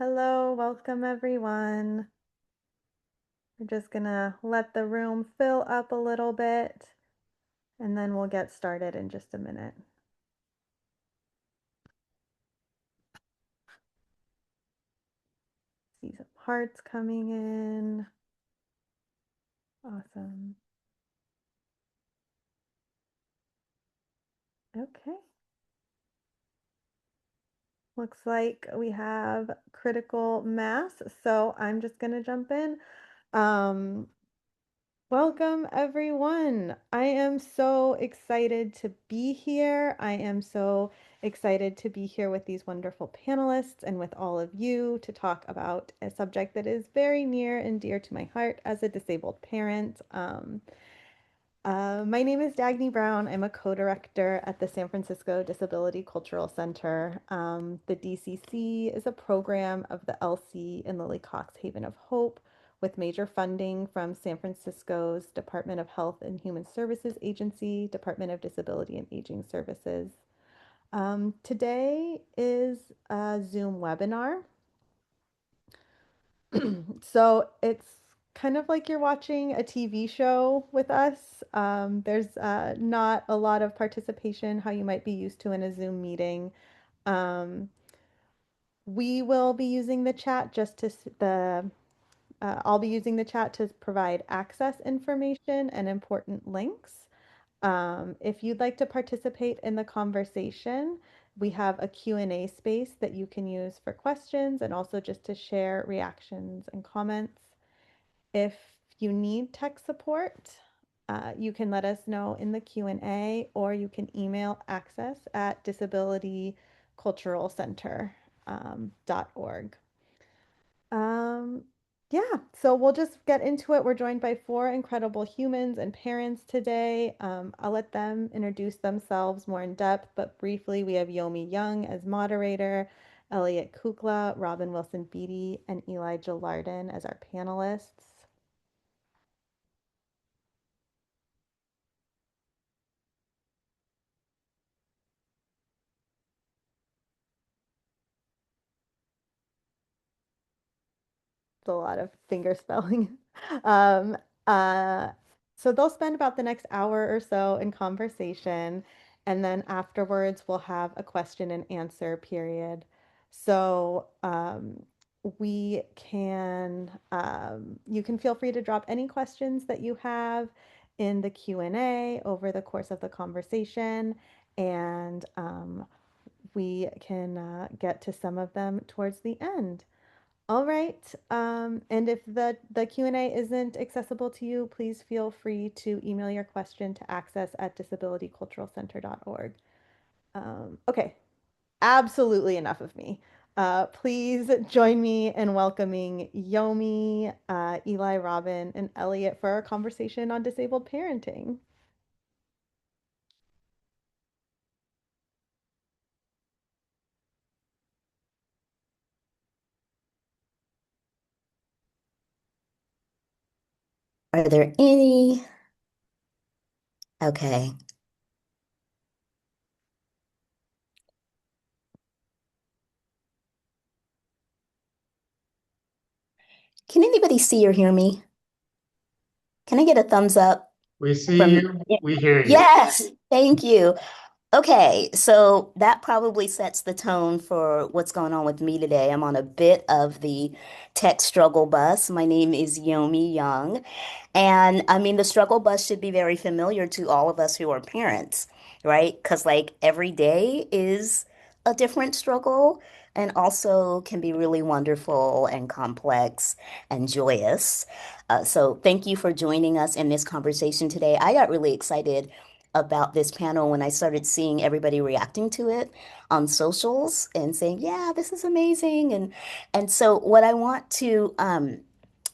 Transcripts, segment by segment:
Hello, welcome everyone. We're just gonna let the room fill up a little bit and then we'll get started in just a minute. See some hearts coming in. Awesome. Okay. Looks like we have critical mass, so I'm just gonna jump in. Um, Welcome, everyone. I am so excited to be here. I am so excited to be here with these wonderful panelists and with all of you to talk about a subject that is very near and dear to my heart as a disabled parent. My name is Dagny Brown. I'm a co-director at the San Francisco Disability Cultural Center. The DCC is a program of the LC and Lily Cox Haven of Hope with major funding from San Francisco's Department of Health and Human Services Agency, Department of Disability and Aging Services. Today is a Zoom webinar. So it's kind of like you're watching a TV show with us. There's not a lot of participation, how you might be used to in a Zoom meeting. Um, we will be using the chat just to I'll be using the chat to provide access information and important links. If you'd like to participate in the conversation, we have a Q&A space that you can use for questions and also just to share reactions and comments. If you need tech support, you can let us know in the Q&A or you can email access@disabilityculturalcenter.org. Um, yeah, so we'll just get into it. We're joined by four incredible humans and parents today. I'll let them introduce themselves more in depth, but briefly, we have Yomi Young as moderator, Elliot Kukla, Robin Wilson-Beattie, and Eli Gelardin as our panelists. A lot of finger spelling. Um, uh, so they'll spend about the next hour or so in conversation, and then afterwards we'll have a question and answer period. So you can feel free to drop any questions that you have in the Q&A over the course of the conversation, and we can get to some of them towards the end. All right. And if the Q&A isn't accessible to you, please feel free to email your question to access@disabilityculturalcenter.org. Okay, absolutely enough of me. Please join me in welcoming Yomi, Eli, Robin, and Elliot for our conversation on disabled parenting. Are there any? Okay. Can anybody see or hear me? Can I get a thumbs up We see from? you, we hear you. Yes, thank you. Okay, so that probably sets the tone for what's going on with me today. I'm on a bit of the tech struggle bus. My name is Yomi Young. And I mean, the struggle bus should be very familiar to all of us who are parents, right? Because like every day is a different struggle and also can be really wonderful and complex and joyous. So thank you for joining us in this conversation today. I got really excited about this panel when I started seeing everybody reacting to it on socials and saying, "Yeah, this is amazing." And so what I want to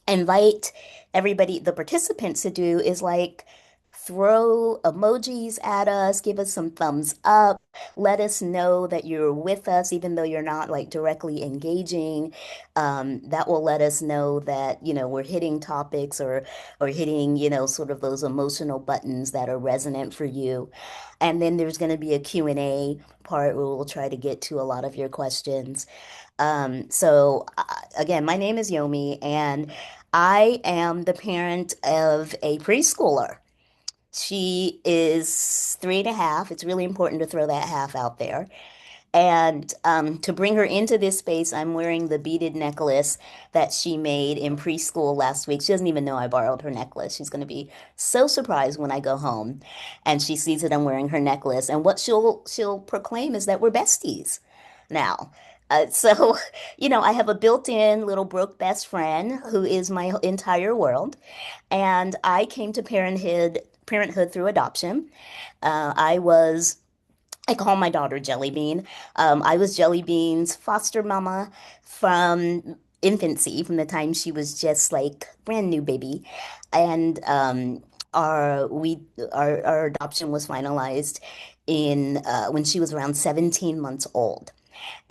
invite everybody, the participants to do is like throw emojis at us, give us some thumbs up, let us know that you're with us, even though you're not like directly engaging. That will let us know that, we're hitting topics or hitting, sort of those emotional buttons that are resonant for you. And then there's going to be a Q&A part where we'll try to get to a lot of your questions. Again, my name is Yomi, and I am the parent of a preschooler. She is 3.5. It's really important to throw that half out there. And to bring her into this space, I'm wearing the beaded necklace that she made in preschool last week. She doesn't even know I borrowed her necklace. She's going to be so surprised when I go home and she sees that I'm wearing her necklace. And what she'll proclaim is that we're besties now. So, I have a built-in little Brooke best friend who is my entire world. And I came to parenthood through adoption. I was I call my daughter Jelly Bean. I was Jelly Bean's foster mama from infancy, from the time she was just like brand new baby, and our adoption was finalized in when she was around 17 months old.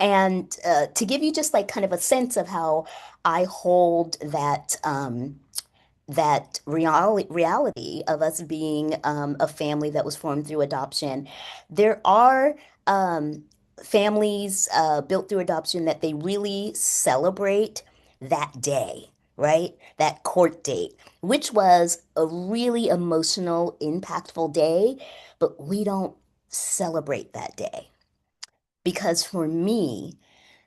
And to give you just like kind of a sense of how I hold that reality of us being a family that was formed through adoption. There are families built through adoption that they really celebrate that day, right? That court date, which was a really emotional, impactful day, but we don't celebrate that day. Because for me,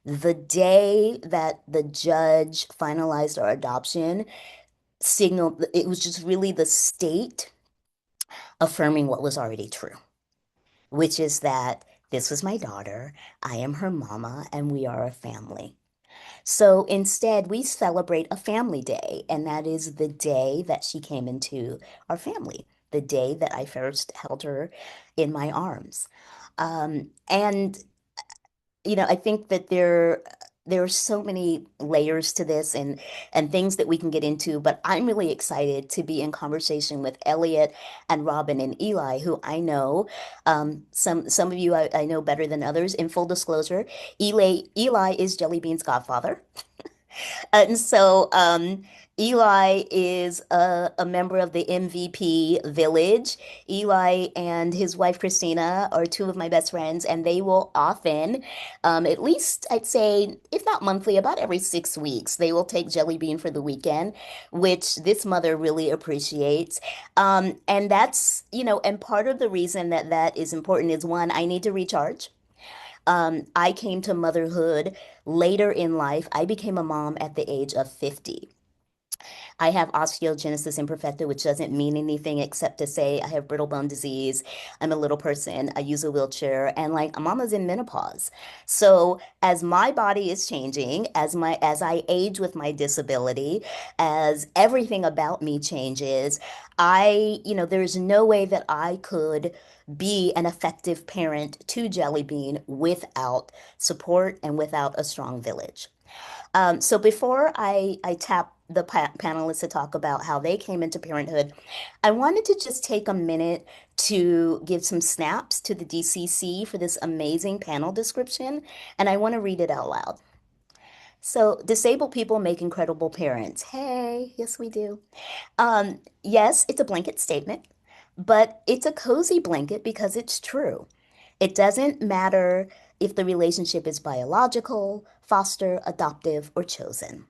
the day that the judge finalized our adoption signaled it was just really the state affirming what was already true, which is that this was my daughter, I am her mama, and we are a family. So instead, we celebrate a family day, and that is the day that she came into our family, the day that I first held her in my arms. And I think that there are so many layers to this and things that we can get into, but I'm really excited to be in conversation with Elliot and Robin and Eli, who I know. Some of you I know better than others. In full disclosure, Eli is Jelly Bean's godfather. And so Eli is a member of the MVP village. Eli and his wife Christina are two of my best friends, and they will often, at least I'd say, if not monthly, about every 6 weeks, they will take Jelly Bean for the weekend, which this mother really appreciates. And that's, and part of the reason that that is important is one, I need to recharge. I came to motherhood later in life. I became a mom at the age of 50. I have osteogenesis imperfecta, which doesn't mean anything except to say I have brittle bone disease. I'm a little person. I use a wheelchair, and like mama's in menopause. So as my body is changing, as I age with my disability, as everything about me changes, there's no way that I could be an effective parent to Jelly Bean without support and without a strong village. So before I tap the panelists to talk about how they came into parenthood, I wanted to just take a minute to give some snaps to the DCC for this amazing panel description, and I want to read it out loud. So, disabled people make incredible parents. Hey, yes, we do. Yes, it's a blanket statement, but it's a cozy blanket because it's true. It doesn't matter if the relationship is biological, foster, adoptive, or chosen.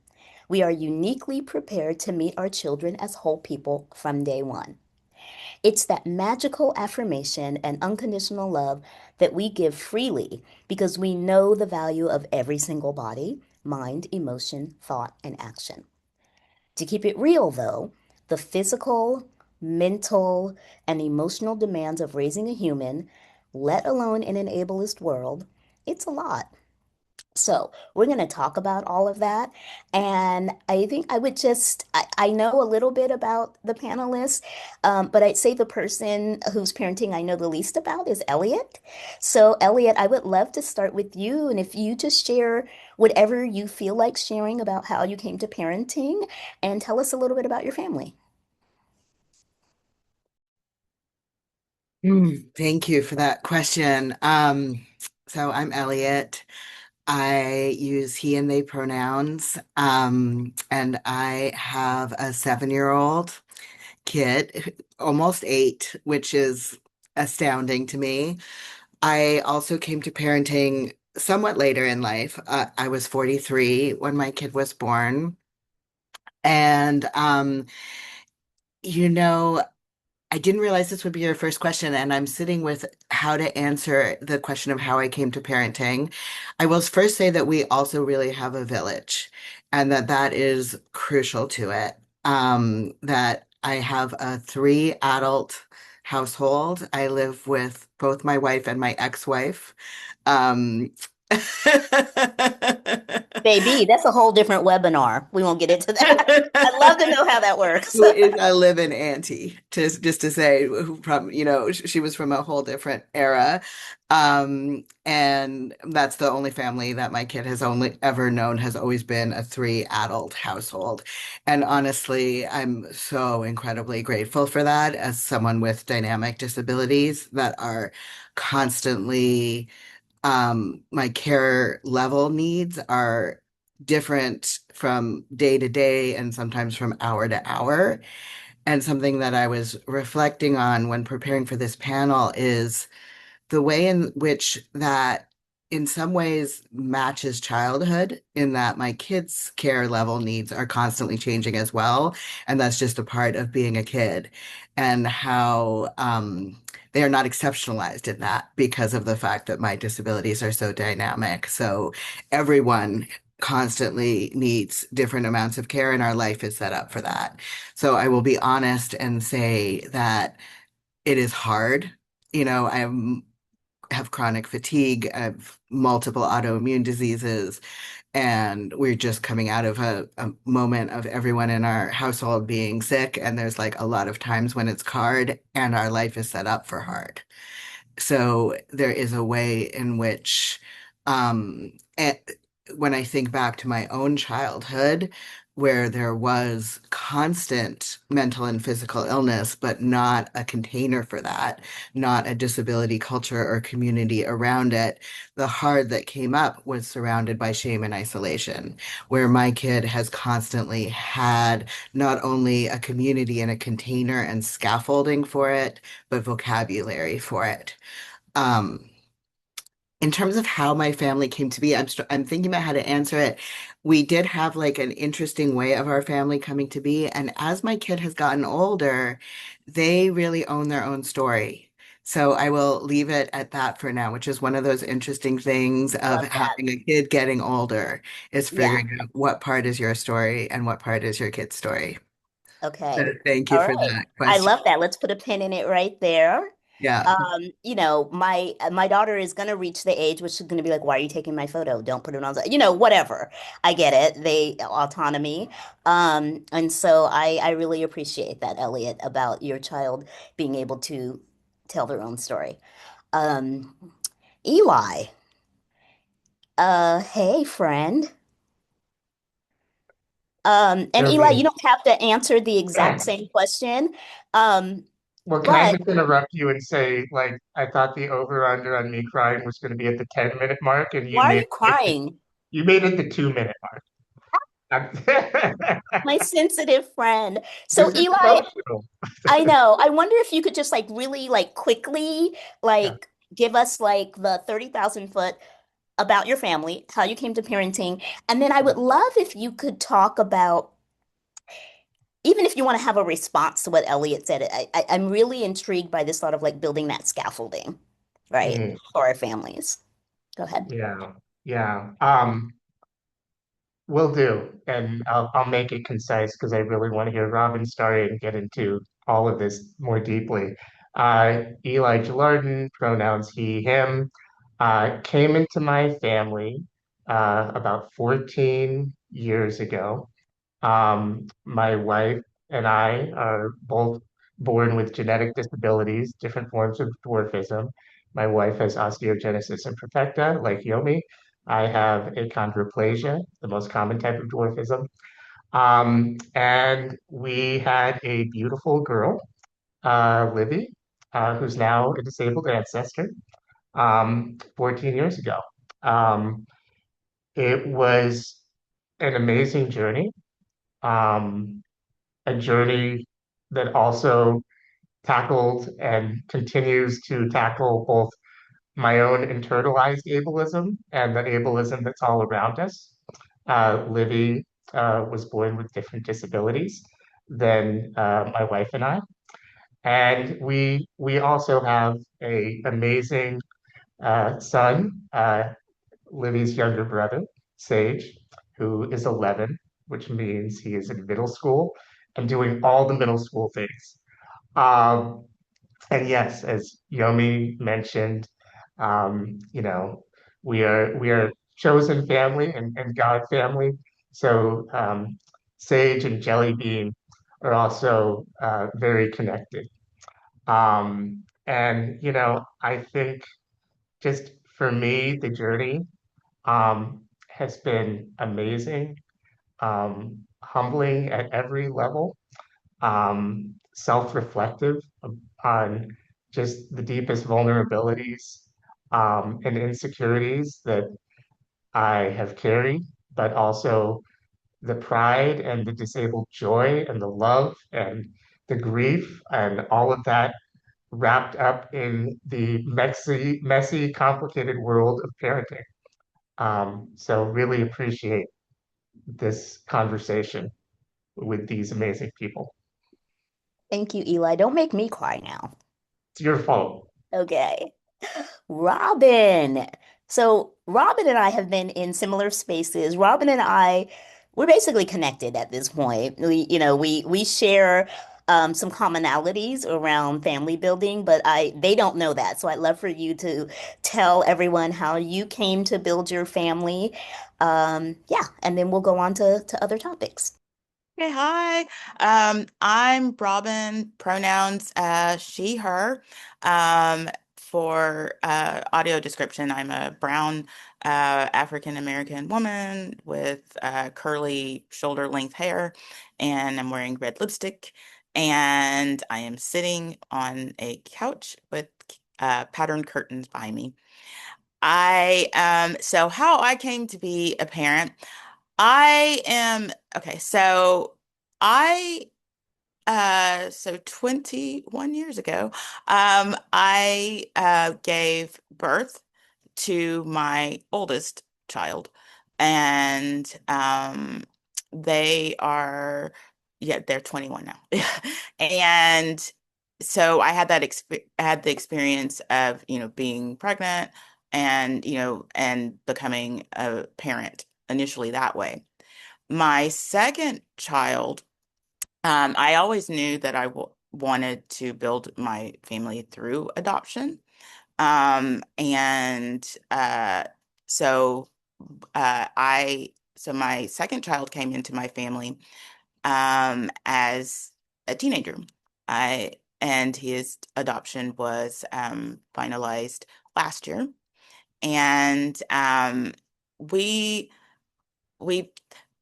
We are uniquely prepared to meet our children as whole people from day one. It's that magical affirmation and unconditional love that we give freely because we know the value of every single body, mind, emotion, thought, and action. To keep it real, though, the physical, mental, and emotional demands of raising a human, let alone in an ableist world, it's a lot. So we're going to talk about all of that. And I think I know a little bit about the panelists, but I'd say the person whose parenting I know the least about is Elliot. So, Elliot, I would love to start with you. And if you just share whatever you feel like sharing about how you came to parenting and tell us a little bit about your family. Thank you for that question. So I'm Elliot. I use he and they pronouns. And I have a 7-year-old kid, almost 8, which is astounding to me. I also came to parenting somewhat later in life. I was 43 when my kid was born. And, you know, I didn't realize this would be your first question, and I'm sitting with how to answer the question of how I came to parenting. I will first say that we also really have a village, and that is crucial to it. That I have a 3 adult household. I live with both my wife and my ex-wife. Um, Baby, that's a whole different webinar. We won't get into that. I'd love to know how that works. Who is a live-in auntie, just to say, who from, she was from a whole different era. And that's the only family that my kid has only ever known, has always been a 3 adult household. And honestly, I'm so incredibly grateful for that as someone with dynamic disabilities that are constantly, my care level needs are different from day to day and sometimes from hour to hour. And something that I was reflecting on when preparing for this panel is the way in which that in some ways matches childhood, in that my kids' care level needs are constantly changing as well. And that's just a part of being a kid, and how they are not exceptionalized in that because of the fact that my disabilities are so dynamic. So everyone constantly needs different amounts of care, and our life is set up for that. So I will be honest and say that it is hard. I have chronic fatigue, I have multiple autoimmune diseases, and we're just coming out of a moment of everyone in our household being sick. And there's like a lot of times when it's hard, and our life is set up for hard. So there is a way in which, when I think back to my own childhood, where there was constant mental and physical illness, but not a container for that, not a disability culture or community around it, the hard that came up was surrounded by shame and isolation, where my kid has constantly had not only a community and a container and scaffolding for it, but vocabulary for it. Um, in terms of how my family came to be, I'm thinking about how to answer it. We did have like an interesting way of our family coming to be, and as my kid has gotten older, they really own their own story. So I will leave it at that for now, which is one of those interesting things of Love that. having a kid getting older, is Yeah. figuring out what part is your story and what part is your kid's story. So Okay. thank you All for right. that I question. love that. Let's put a pin in it right there. Yeah. My daughter is gonna reach the age which is gonna be like, why are you taking my photo? Don't put it on, whatever. I get it. They autonomy. And so I really appreciate that, Elliot, about your child being able to tell their own story. Um, Eli, hey friend. And Eli, you Yomi. don't have to answer the exact same question. Um, Well, can I but just interrupt you and say, like, I thought the over-under on me crying was going to be at the 10-minute mark, and why are you crying? you made it the 2-minute mark. My sensitive friend. So This is Eli, emotional. I know. I wonder if you could just like really like quickly Yeah. like give us like the 30,000 foot about your family, how you came to parenting, and then I would love if you could talk about, even if you want to have a response to what Elliot said. I'm really intrigued by this thought of like building that scaffolding, right, Mm, for our families. Go ahead. yeah. Yeah. Will do. And I'll make it concise because I really want to hear Robin's story and get into all of this more deeply. Eli Gelardin, pronouns he, him, came into my family about 14 years ago. My wife and I are both born with genetic disabilities, different forms of dwarfism. My wife has osteogenesis imperfecta, like Yomi. I have achondroplasia, the most common type of dwarfism. And we had a beautiful girl, Livy. who's now a disabled ancestor, 14 years ago. It was an amazing journey, um, a journey that also tackled and continues to tackle both my own internalized ableism and the ableism that's all around us. Livy was born with different disabilities than my wife and I. And we also have a amazing son, Livy's younger brother, Sage, who is 11, which means he is in middle school and doing all the middle school things. Um, and yes, as Yomi mentioned, we are chosen family and God family. So Sage and Jelly Bean are also very connected. And I think just for me, the journey has been amazing, humbling at every level, self-reflective on just the deepest vulnerabilities and insecurities that I have carried, but also the pride and the disabled joy and the love and the grief and all of that wrapped up in the messy, complicated world of parenting. So really appreciate this conversation with these amazing people. Thank you, Eli. Don't make me cry now. It's your fault. Okay. Robin. So Robin and I have been in similar spaces. Robin and I, we're basically connected at this point. We share some commonalities around family building, but they don't know that. So I'd love for you to tell everyone how you came to build your family. Yeah, and then we'll go on to other topics. Okay, hi. I'm Robin, pronouns she, her. For audio description, I'm a brown African American woman with curly shoulder length hair, and I'm wearing red lipstick, and I am sitting on a couch with patterned curtains behind me. So how I came to be a parent. I am okay, so I so 21 years ago, I gave birth to my oldest child, and they are, yeah, they're 21 now. And so I had the experience of, being pregnant and, and becoming a parent initially that way. My second child, I always knew that I w wanted to build my family through adoption. And so so my second child came into my family as a teenager. I and his adoption was finalized last year. And we we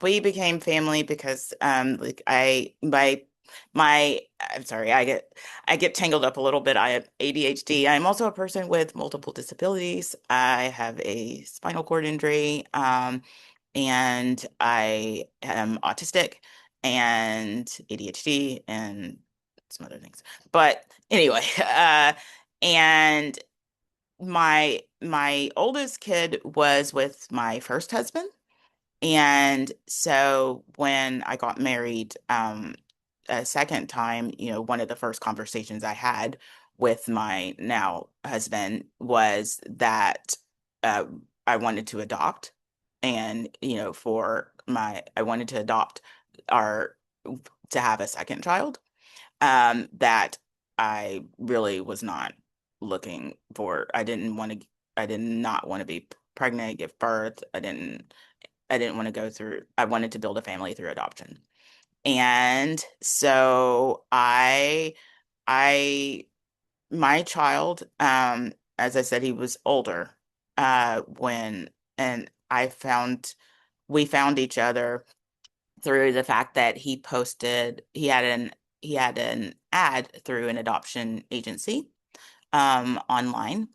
we became family because like my I'm sorry, I get tangled up a little bit. I have ADHD. I'm also a person with multiple disabilities. I have a spinal cord injury, and I am autistic and ADHD and some other things. But anyway, and my oldest kid was with my first husband. And so when I got married, a second time, one of the first conversations I had with my now husband was that uh, I wanted to adopt. And, I wanted to adopt our, to have a second child, that I really was not looking for. I did not want to be pregnant, give birth. I didn't want to go through, I wanted to build a family through adoption. And so I, my child, as I said, he was older, when, and we found each other through the fact that he had an ad through an adoption agency. online,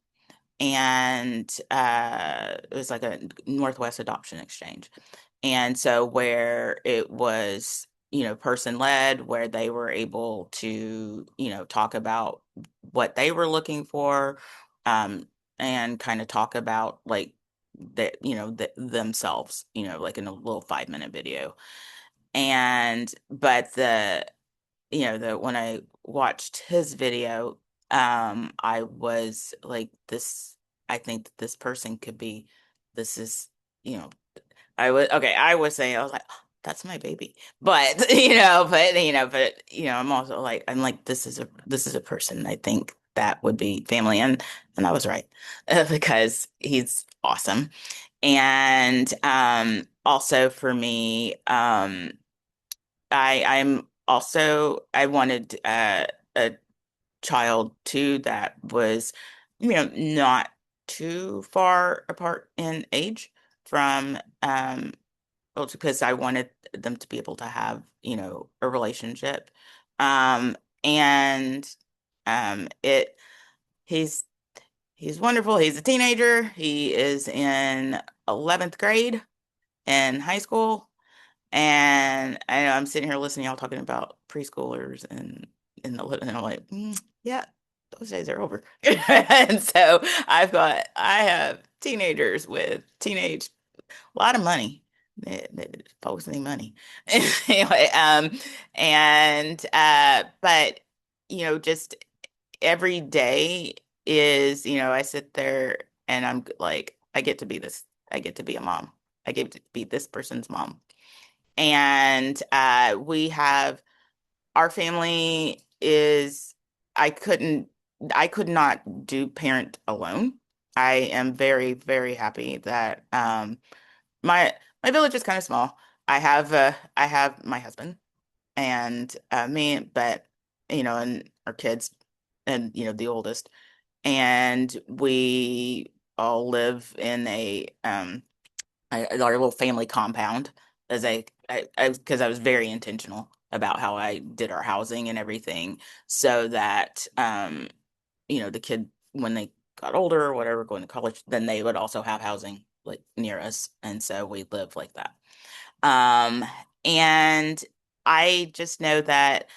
and it was like a Northwest Adoption Exchange. And so where it was, person led, where they were able to, talk about what they were looking for, um, and kind of talk about like themselves, like in a little 5-minute video. And but the when I watched his video, I was like, I think that this person could be, this is, you know, I was saying, I was like, "Oh, that's my baby." But, I'm also like, this is a person I think that would be family. And I was right, because he's awesome. And, also for me, I wanted, a child too that was, not too far apart in age from, well, because I wanted them to be able to have, a relationship. Um, and it he's he's wonderful. He's a teenager. He is in 11th grade in high school. And I know I'm sitting here listening to y'all talking about preschoolers and I'm like, yeah, those days are over. And so I have teenagers with a lot of money. Folks need money. Anyway, but just every day is, I sit there and I'm like, I get to be this, I get to be a mom. I get to be this person's mom. And we have our family is I couldn't I could not do parent alone. I am very, very happy that my my village is kind of small. I have my husband and me, but and our kids, and the oldest, and we all live in our little family compound, as because I was very intentional about how I did our housing and everything, so that the kid, when they got older or whatever, going to college, then they would also have housing like near us, and so we live like that. Um, and I just know that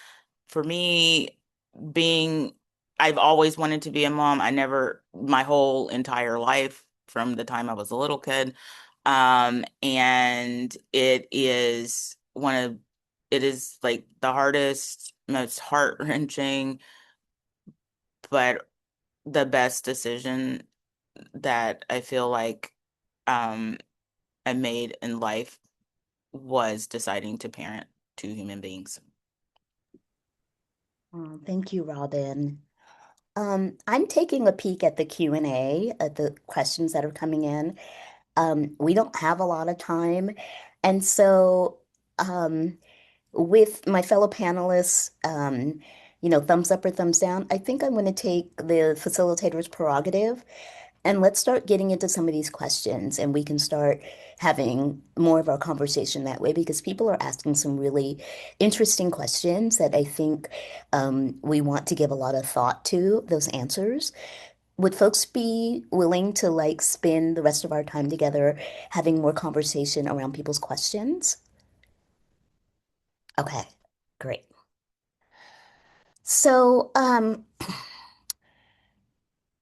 for me, being I've always wanted to be a mom. I never My whole entire life, from the time I was a little kid. And it is like the hardest, most heart-wrenching, but the best decision that I feel like um I made in life was deciding to parent two human beings. Oh, thank you, Robin. I'm taking a peek at the Q&A, at the questions that are coming in. We don't have a lot of time. And so, um, with my fellow panelists, thumbs up or thumbs down, I think I'm going to take the facilitator's prerogative and let's start getting into some of these questions and we can start having more of our conversation that way because people are asking some really interesting questions that I think we want to give a lot of thought to those answers. Would folks be willing to like spend the rest of our time together having more conversation around people's questions? Okay, great. So,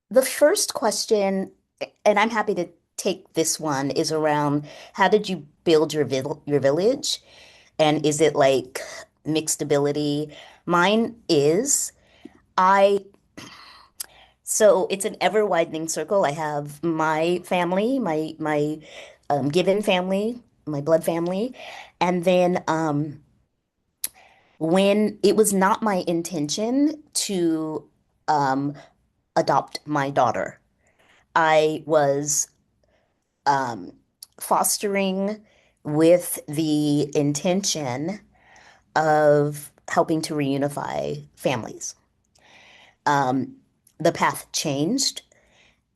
the first question, and I'm happy to take this one, is around how did you build your village? And is it like mixed ability? Mine is. I So it's an ever widening circle. I have my family, my given family, my blood family, and then when it was not my intention to um, adopt my daughter, I was um, fostering with the intention of helping to reunify families. Um, the path changed,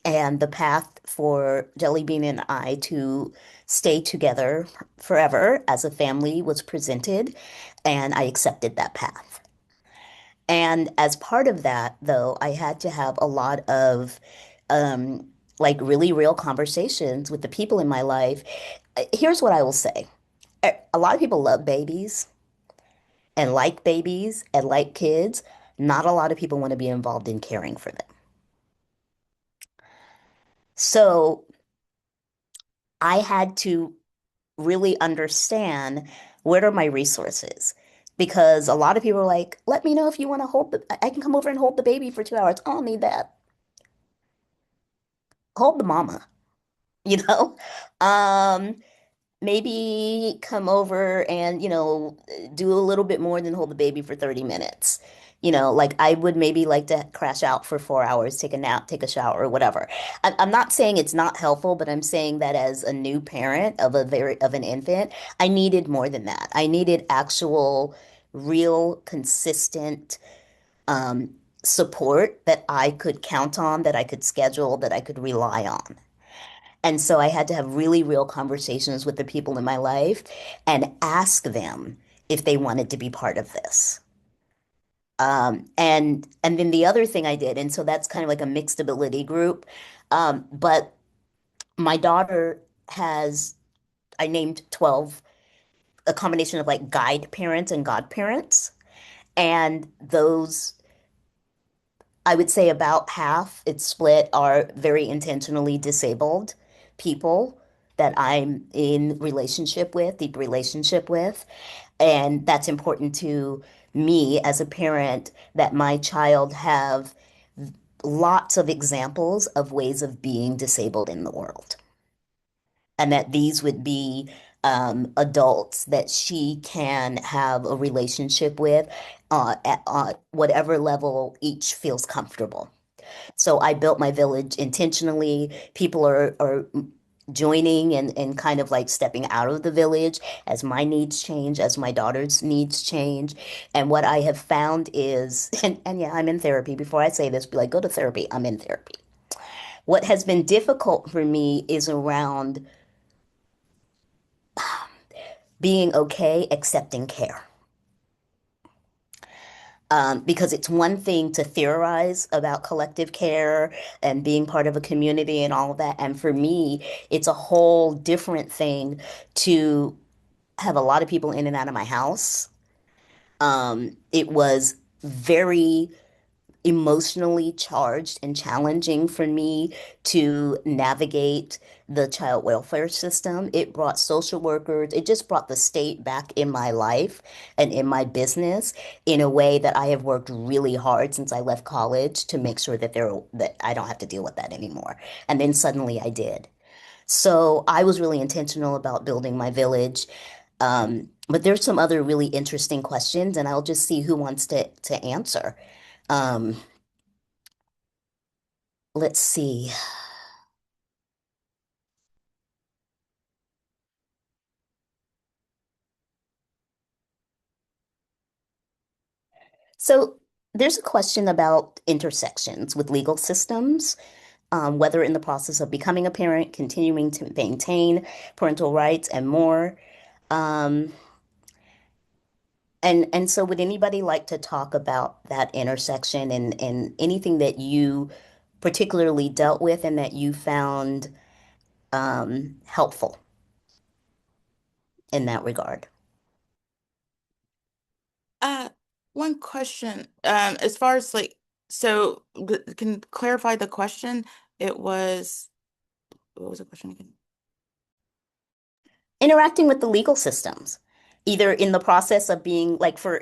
and the path for Jellybean and I to stay together forever as a family was presented, and I accepted that path. And as part of that, though, I had to have a lot of um, like really real conversations with the people in my life. Here's what I will say. A lot of people love babies and like kids. Not a lot of people want to be involved in caring for them. So I had to really understand what are my resources. Because a lot of people are like, let me know if you want to I can come over and hold the baby for 2 hours. I don't need that. Hold the mama, you know? Um, maybe come over and, do a little bit more than hold the baby for 30 minutes. Like I would maybe like to crash out for 4 hours, take a nap, take a shower, or whatever. I'm not saying it's not helpful, but I'm saying that as a new parent of an infant, I needed more than that. I needed actual, real, consistent um, support that I could count on, that I could schedule, that I could rely on. And so I had to have really real conversations with the people in my life and ask them if they wanted to be part of this. And then the other thing I did, and so that's kind of like a mixed ability group. But my daughter has, I named 12, a combination of like guide parents and godparents. And those, I would say about half, it's split, are very intentionally disabled people that I'm in relationship with, deep relationship with. And that's important to me as a parent that my child have lots of examples of ways of being disabled in the world. And that these would be adults that she can have a relationship with at whatever level each feels comfortable. So I built my village intentionally. People are joining and kind of like stepping out of the village as my needs change, as my daughter's needs change. And what I have found is, and yeah, I'm in therapy. Before I say this, be like, go to therapy. I'm in therapy. What has been difficult for me is around being okay accepting care. Because it's one thing to theorize about collective care and being part of a community and all of that. And for me, it's a whole different thing to have a lot of people in and out of my house. It was very emotionally charged and challenging for me to navigate the child welfare system. It brought social workers, it just brought the state back in my life and in my business in a way that I have worked really hard since I left college to make sure that I don't have to deal with that anymore. And then suddenly I did. So I was really intentional about building my village. But there's some other really interesting questions, and I'll just see who wants to answer. Um, let's see. So there's a question about intersections with legal systems, whether in the process of becoming a parent, continuing to maintain parental rights, and more. Um, and so would anybody like to talk about that intersection and anything that you particularly dealt with and that you found helpful in that regard? Uh, One question. As far as like, so can clarify the question? It was, what was the question again? Interacting with the legal systems, either in the process of being like for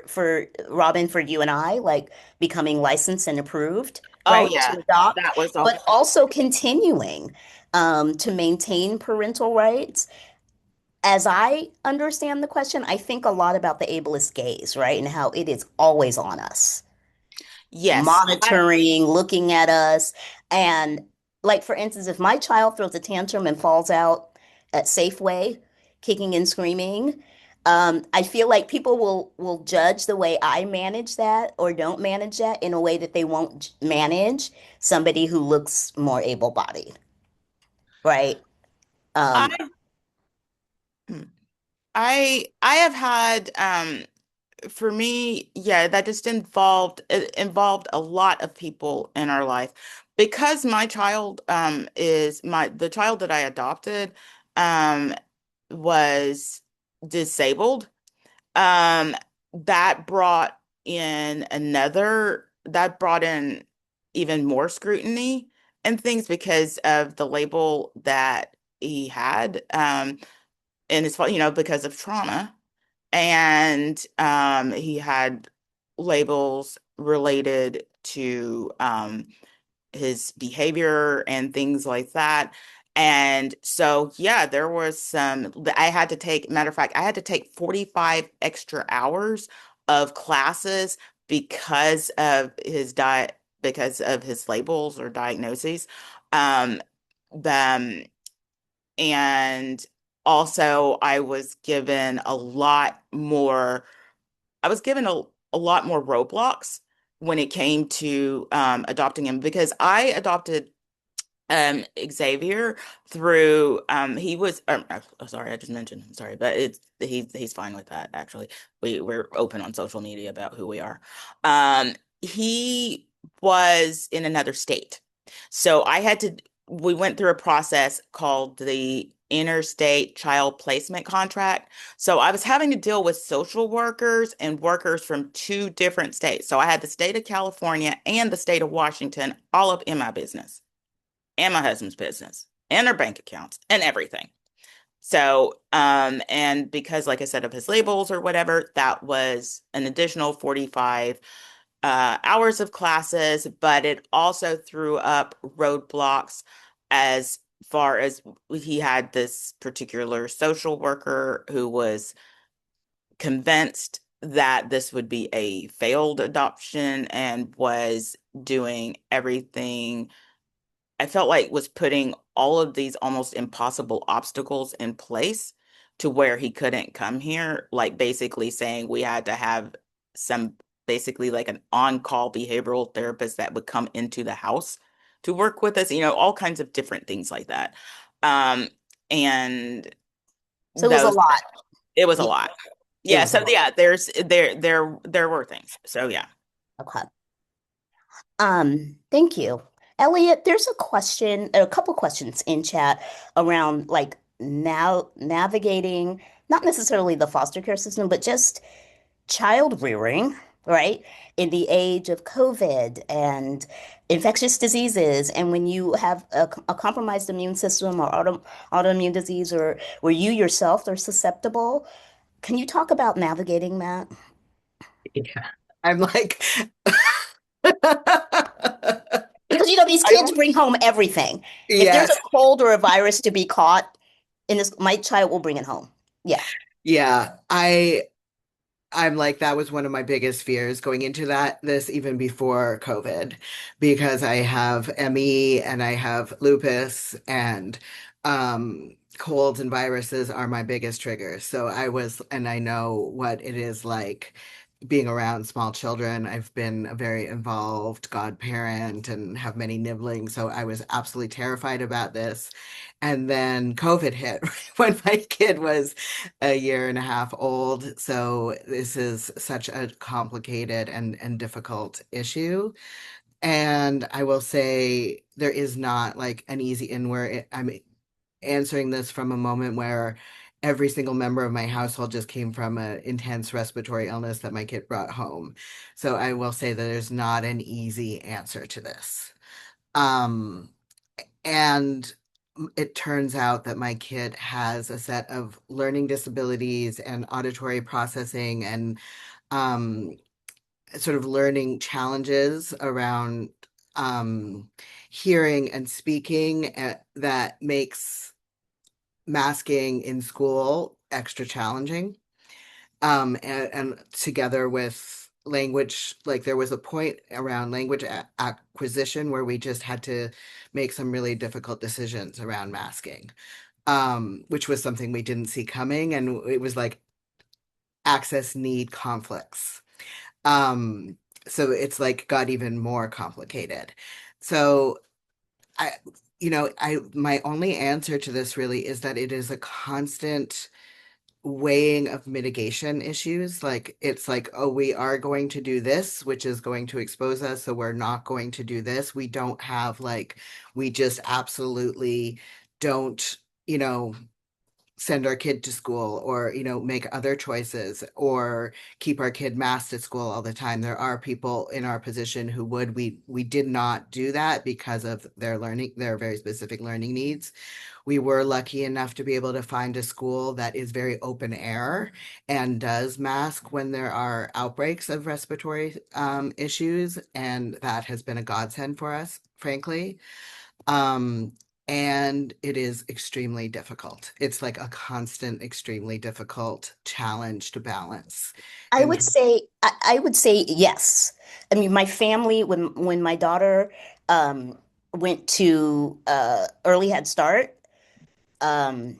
Robin, for you and I, like becoming licensed and approved, Oh right, yeah, to adopt, that was all. but also continuing to maintain parental rights. As I understand the question, I think a lot about the ableist gaze, right, and how it is always on us, Yes. monitoring, looking at us. And like for instance, if my child throws a tantrum and falls out at Safeway, kicking and screaming, I feel like people will judge the way I manage that or don't manage that in a way that they won't manage somebody who looks more able-bodied, right? Um, I I have had for me, yeah, that just involved a lot of people in our life because my child is my the child that I adopted um was disabled. Um, that brought that brought in even more scrutiny and things because of the label that he had, and it's, because of trauma. And he had labels related to his behavior and things like that. And so, yeah, there was I had to take, matter of fact, I had to take 45 extra hours of classes because of his diet, because of his labels or diagnoses. Um, the, and also I was given a lot more roadblocks when it came to adopting him because I adopted Xavier through he was sorry, I just mentioned, I'm sorry, but he's fine with that actually. We're open on social media about who we are. He was in another state. So we went through a process called the Interstate Child Placement Contract. So I was having to deal with social workers and workers from two different states. So I had the state of California and the state of Washington all up in my business and my husband's business and our bank accounts and everything. So, and because, like I said, of his labels or whatever, that was an additional 45 hours of classes, but it also threw up roadblocks as far as he had this particular social worker who was convinced that this would be a failed adoption and was doing everything. I felt like was putting all of these almost impossible obstacles in place to where he couldn't come here, like basically saying we had to have some basically like an on-call behavioral therapist that would come into the house to work with us, all kinds of different things like that. Um, and So it was a those lot. it was a Yeah, lot. it Yeah, was a so lot. yeah, there were things. So yeah. Okay. Thank you. Elliot, there's a couple questions in chat around like now navigating not necessarily the foster care system, but just child rearing, right? In the age of COVID and infectious diseases, and when you have a compromised immune system or autoimmune disease, or where you yourself are susceptible, can you talk about navigating that? Yeah. I'm like, Because these I kids bring home everything. If there's a yes. cold or a virus to be caught in this, my child will bring it home. Yeah. Yeah. I'm like, that was one of my biggest fears going into this even before COVID, because I have ME and I have lupus and colds and viruses are my biggest triggers. So and I know what it is like being around small children. I've been a very involved godparent and have many nibblings. So I was absolutely terrified about this. And then COVID hit when my kid was a year and a half old. So this is such a complicated and difficult issue. And I will say there is not like an easy in where I'm answering this from a moment where every single member of my household just came from an intense respiratory illness that my kid brought home. So I will say that there's not an easy answer to this. Um, and it turns out that my kid has a set of learning disabilities and auditory processing and um, sort of learning challenges around um, hearing and speaking that makes masking in school extra challenging. And together with language, like there was a point around language acquisition where we just had to make some really difficult decisions around masking, which was something we didn't see coming. And it was like access need conflicts. Um, so it's like got even more complicated. So I, my only answer to this really is that it is a constant weighing of mitigation issues. Like it's like, oh, we are going to do this, which is going to expose us, so we're not going to do this. We don't have like, we just absolutely don't, you know, send our kid to school or, you know, make other choices or keep our kid masked at school all the time. There are people in our position who would. We did not do that because of their learning, their very specific learning needs. We were lucky enough to be able to find a school that is very open air and does mask when there are outbreaks of respiratory issues, and that has been a godsend for us, frankly. Um, and it is extremely difficult. It's like a constant, extremely difficult challenge to balance. And I would say yes. I mean, my family, when my daughter um, went to early Head Start, um,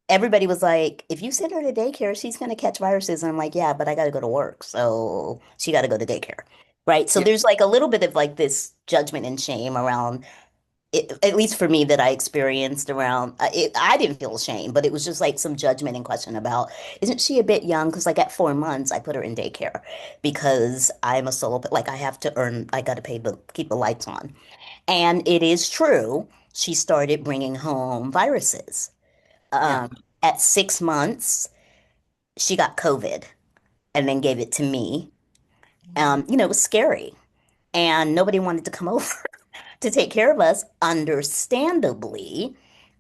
everybody was like, if you send her to daycare, she's going to catch viruses. And I'm like, yeah, but I got to go to work. So she got to go to daycare. Right. So yeah, there's like a little bit of like this judgment and shame around it, at least for me that I experienced around it. I didn't feel ashamed, but it was just like some judgment and question about, isn't she a bit young? Because like at 4 months, I put her in daycare because I'm a solo, like I have to earn, I got to pay the keep the lights on. And it is true. She started bringing home viruses. yeah. At 6 months, she got COVID and then gave it to me. It was scary and nobody wanted to come over to take care of us, understandably.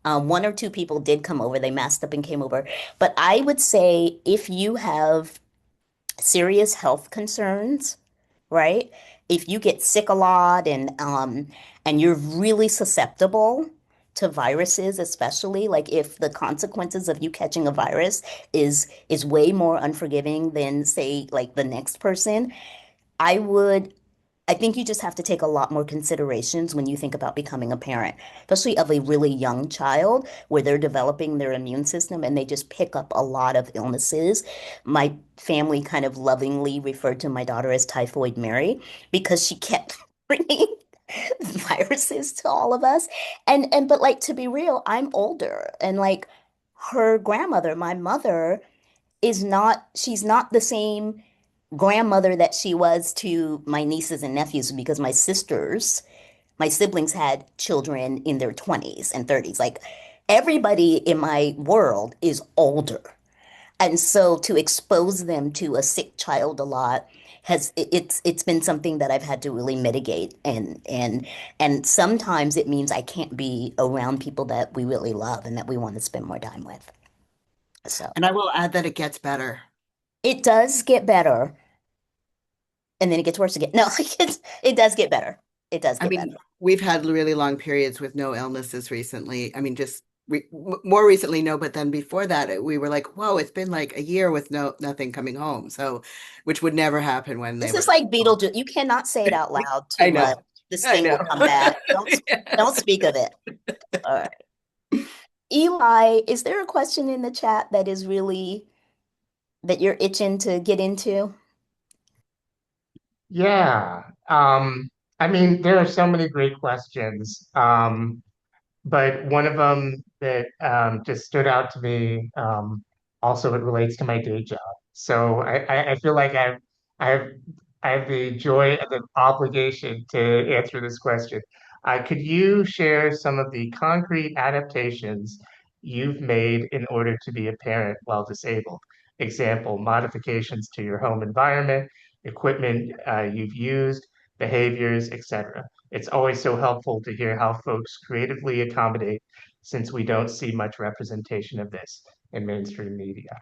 One or two people did come over. They masked up and came over. But I would say if you have serious health concerns, right? If you get sick a lot and you're really susceptible to viruses, especially like if the consequences of you catching a virus is way more unforgiving than say like the next person, I would I think you just have to take a lot more considerations when you think about becoming a parent, especially of a really young child where they're developing their immune system and they just pick up a lot of illnesses. My family kind of lovingly referred to my daughter as Typhoid Mary because she kept bringing viruses to all of us. And but like to be real, I'm older and like her grandmother, my mother, she's not the same grandmother that she was to my nieces and nephews because my siblings had children in their 20s and 30s. Like everybody in my world is older. And so to expose them to a sick child a lot it's been something that I've had to really mitigate and sometimes it means I can't be around people that we really love and that we want to spend more time with. So And I will add that it gets better. it does get better and then it gets worse again. No, it does get better. It does I get mean, better. we've had really long periods with no illnesses recently. I mean, just more recently, no, but then before that, we were like, whoa, it's been like a year with nothing coming home. So, which would never happen when they This were. is like Beetlejuice. You cannot say it out loud too I much. know. This I thing know. will come back. Don't Yes. speak of it. All right. Eli, is there a question in the chat that is really that you're itching to get into? Yeah. I mean, there are so many great questions. But one of them that just stood out to me, also it relates to my day job. So I feel like I have I have the joy and the obligation to answer this question. Could you share some of the concrete adaptations you've made in order to be a parent while disabled? Example, modifications to your home environment, equipment you've used, behaviors, etc. It's always so helpful to hear how folks creatively accommodate since we don't see much representation of this in mainstream media.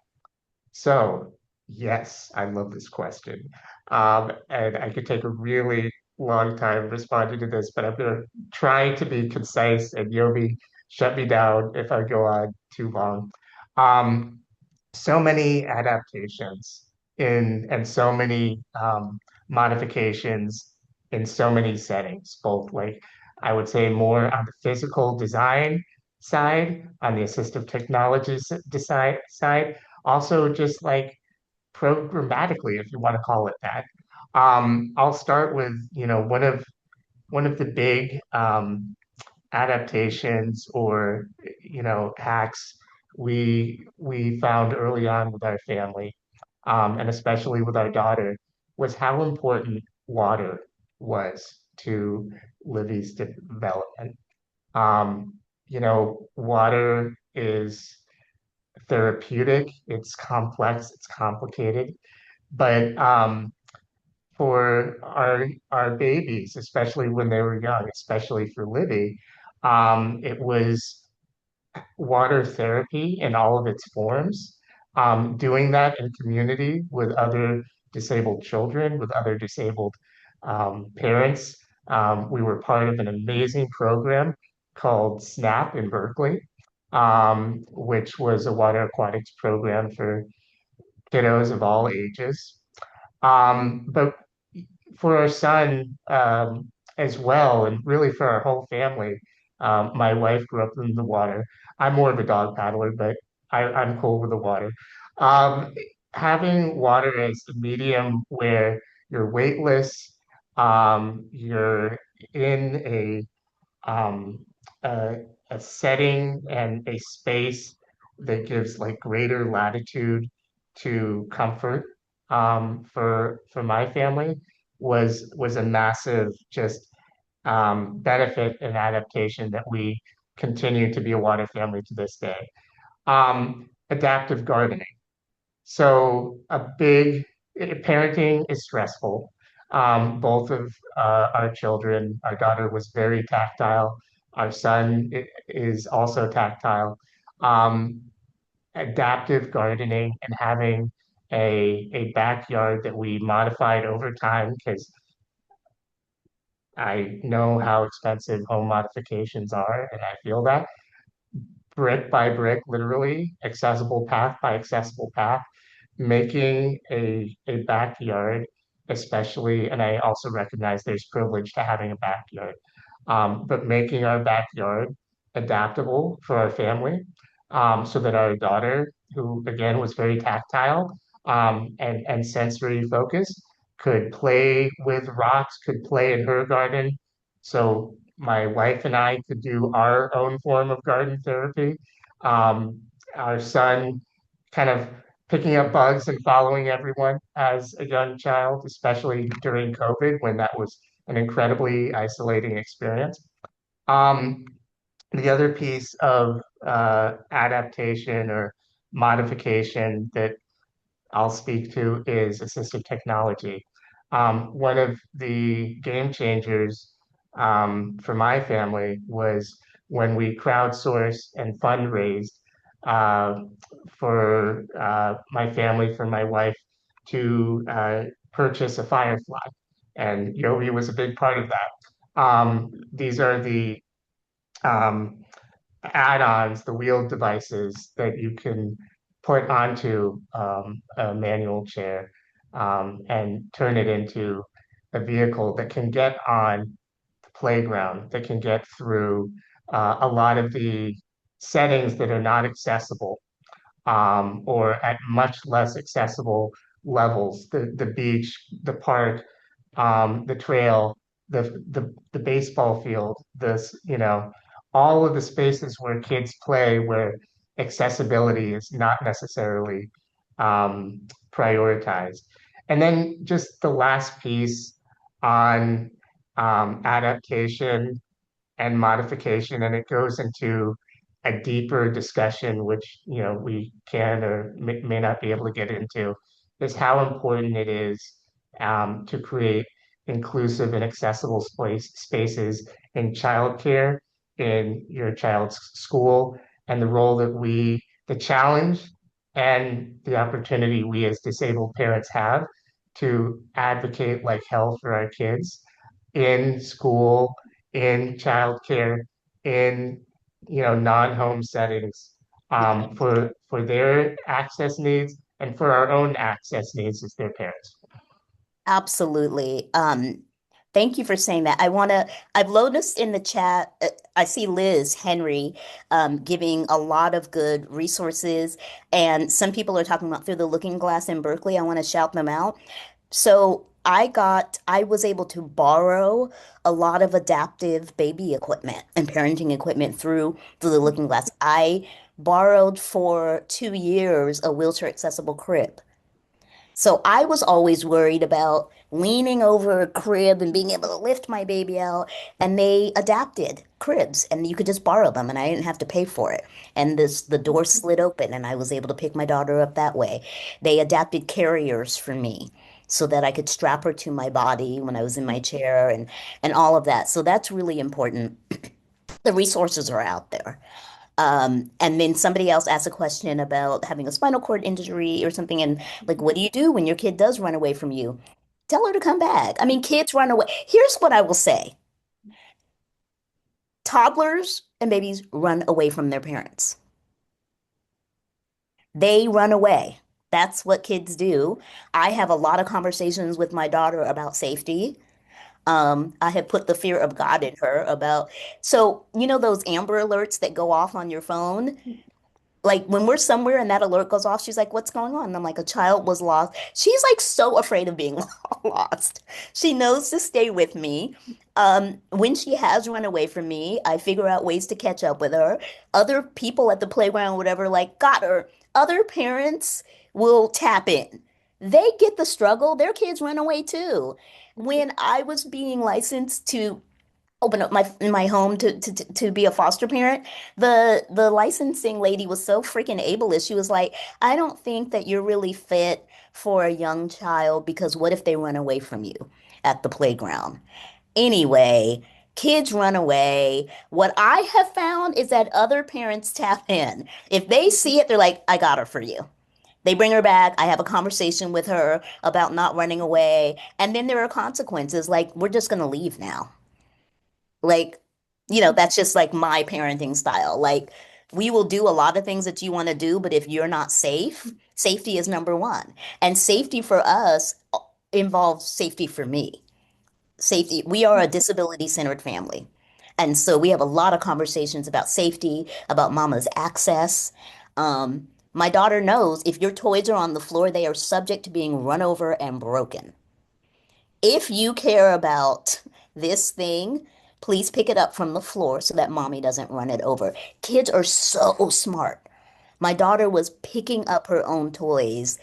So, yes, I love this question. And I could take a really long time responding to this, but I'm going to try to be concise and Yobi shut me down if I go on too long. Um, so many adaptations in and so many modifications in so many settings, both like I would say more on the physical design side, on the assistive technology side, also just like programmatically, if you want to call it that. I'll start with, one of the big adaptations or hacks we found early on with our family, and especially with our daughter, was how important water was to Livy's development. Um, Water is therapeutic, it's complex, it's complicated, but for our babies, especially when they were young, especially for Livy, it was water therapy in all of its forms. Doing that in community with other disabled children, with other disabled parents. We were part of an amazing program called SNAP in Berkeley, which was a water aquatics program for kiddos of all ages. But for our son as well, and really for our whole family. My wife grew up in the water. I'm more of a dog paddler, but I'm cool with the water. Um, Having water as a medium where you're weightless, you're in um, a, a setting and a space that gives like greater latitude to comfort for my family was a massive just benefit and adaptation that we continue to be a water family to this day. Adaptive gardening. So parenting is stressful. Both of our children, our daughter was very tactile. Our son is also tactile. Um, Adaptive gardening and having a backyard that we modified over time because I know how expensive home modifications are, and I feel that brick by brick, literally, accessible path by accessible path, making a backyard, especially, and I also recognize there's privilege to having a backyard, but making our backyard adaptable for our family, so that our daughter, who again was very tactile, and sensory focused, could play with rocks, could play in her garden. So my wife and I could do our own form of garden therapy. Um, our son kind of picking up bugs and following everyone as a young child, especially during COVID when that was an incredibly isolating experience. Um, the other piece of adaptation or modification that I'll speak to is assistive technology. One of the game changers for my family was when we crowdsourced and fundraised uh, for my family, for my wife to purchase a Firefly. And Yogi was a big part of that. These are the um, add-ons, the wheeled devices that you can put onto a manual chair and turn it into a vehicle that can get on the playground, that can get through a lot of the settings that are not accessible or at much less accessible levels, the beach, the park, the trail, the baseball field, all of the spaces where kids play where accessibility is not necessarily um, prioritized. And then just the last piece on adaptation and modification, and it goes into a deeper discussion, which we can or may not be able to get into, is how important it is to create inclusive and accessible spaces in childcare, in your child's school, and the role that the challenge and the opportunity we as disabled parents have to advocate like hell for our kids in school, in childcare, in non-home settings, for their access needs and for our own access needs as their parents. Absolutely. Thank you for saying that. I've noticed in the chat, I see Liz Henry giving a lot of good resources, and some people are talking about Through the Looking Glass in Berkeley. I want to shout them out. So I was able to borrow a lot of adaptive baby equipment and parenting equipment through the Looking Glass. I borrowed for 2 years a wheelchair accessible crib. So I was always worried about leaning over a crib and being able to lift my baby out. And they adapted cribs and you could just borrow them and I didn't have to pay for it. And the door slid open and I was able to pick my daughter up that way. They adapted carriers for me so that I could strap her to my body when I was in my chair and all of that. So that's really important. The resources are out there. And then somebody else asked a question about having a spinal cord injury or something, and like, what do you do when your kid does run away from you? Tell her to come back. I mean, kids run away. Here's what I will say. Toddlers and babies run away from their parents. They run away. That's what kids do. I have a lot of conversations with my daughter about safety. I have put the fear of God in her about, so you know those Amber alerts that go off on your phone? Like when we're somewhere and that alert goes off, she's like, "What's going on?" And I'm like, "A child was lost." She's like so afraid of being lost. She knows to stay with me. When she has run away from me, I figure out ways to catch up with her. Other people at the playground, whatever, like, got her. Other parents will tap in. They get the struggle. Their kids run away too. When I was being licensed to open up my home to be a foster parent, the licensing lady was so freaking ableist. She was like, "I don't think that you're really fit for a young child because what if they run away from you at the playground?" Anyway, kids run away. What I have found is that other parents tap in. If they see it, they're like, "I got her for you." They bring her back. I have a conversation with her about not running away. And then there are consequences like, "We're just going to leave now." Like, that's just like my parenting style. Like, we will do a lot of things that you want to do, but if you're not safe, safety is number one. And safety for us involves safety for me. Safety, we are a disability-centered family. And so we have a lot of conversations about safety, about mama's access. My daughter knows if your toys are on the floor, they are subject to being run over and broken. If you care about this thing, please pick it up from the floor so that mommy doesn't run it over. Kids are so smart. My daughter was picking up her own toys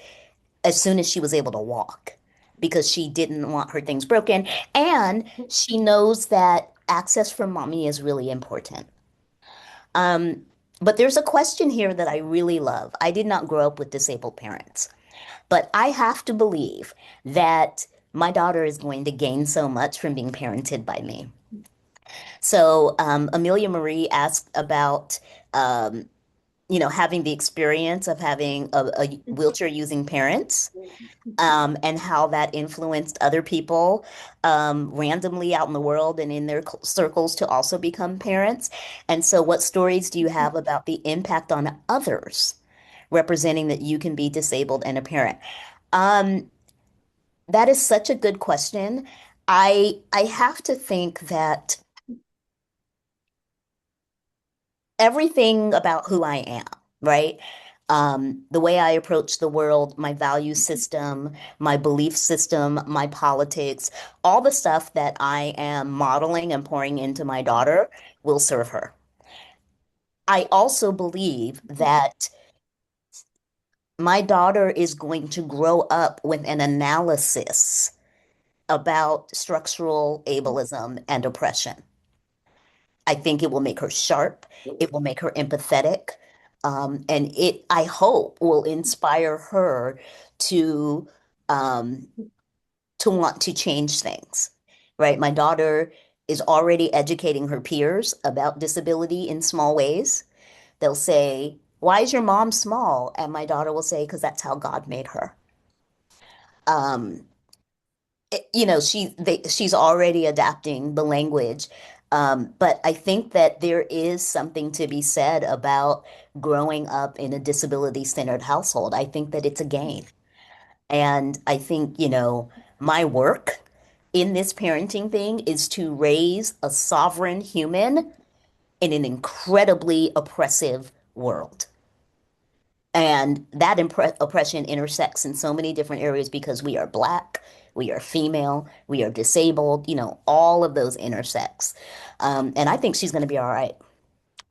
as soon as she was able to walk because she didn't want her things broken. And she knows that access from mommy is really important. Um, but there's a question here that I really love. I did not grow up with disabled parents. But I have to believe that my daughter is going to gain so much from being parented by me. So Amelia Marie asked about, um, having the experience of having a wheelchair using parents, and how that influenced other people randomly out in the world and in their circles to also become parents. And so, what stories do you have about the impact on others, representing that you can be disabled and a parent? Um, that is such a good question. I have to think that everything about who I am, right? The way I approach the world, my value system, my belief system, my politics, all the stuff that I am modeling and pouring into my daughter will serve her. I also believe that my daughter is going to grow up with an analysis about structural ableism and oppression. I think it will make her sharp. It will make her empathetic. And I hope, will inspire her to um, to want to change things, right? My daughter is already educating her peers about disability in small ways. They'll say, "Why is your mom small?" And my daughter will say, "Because that's how God made her." Um, she's already adapting the language. But I think that there is something to be said about growing up in a disability-centered household. I think that it's a gain. And I think, my work in this parenting thing is to raise a sovereign human in an incredibly oppressive world. And that oppression intersects in so many different areas because we are Black, we are female, we are disabled, all of those intersects. And I think she's going to be all right.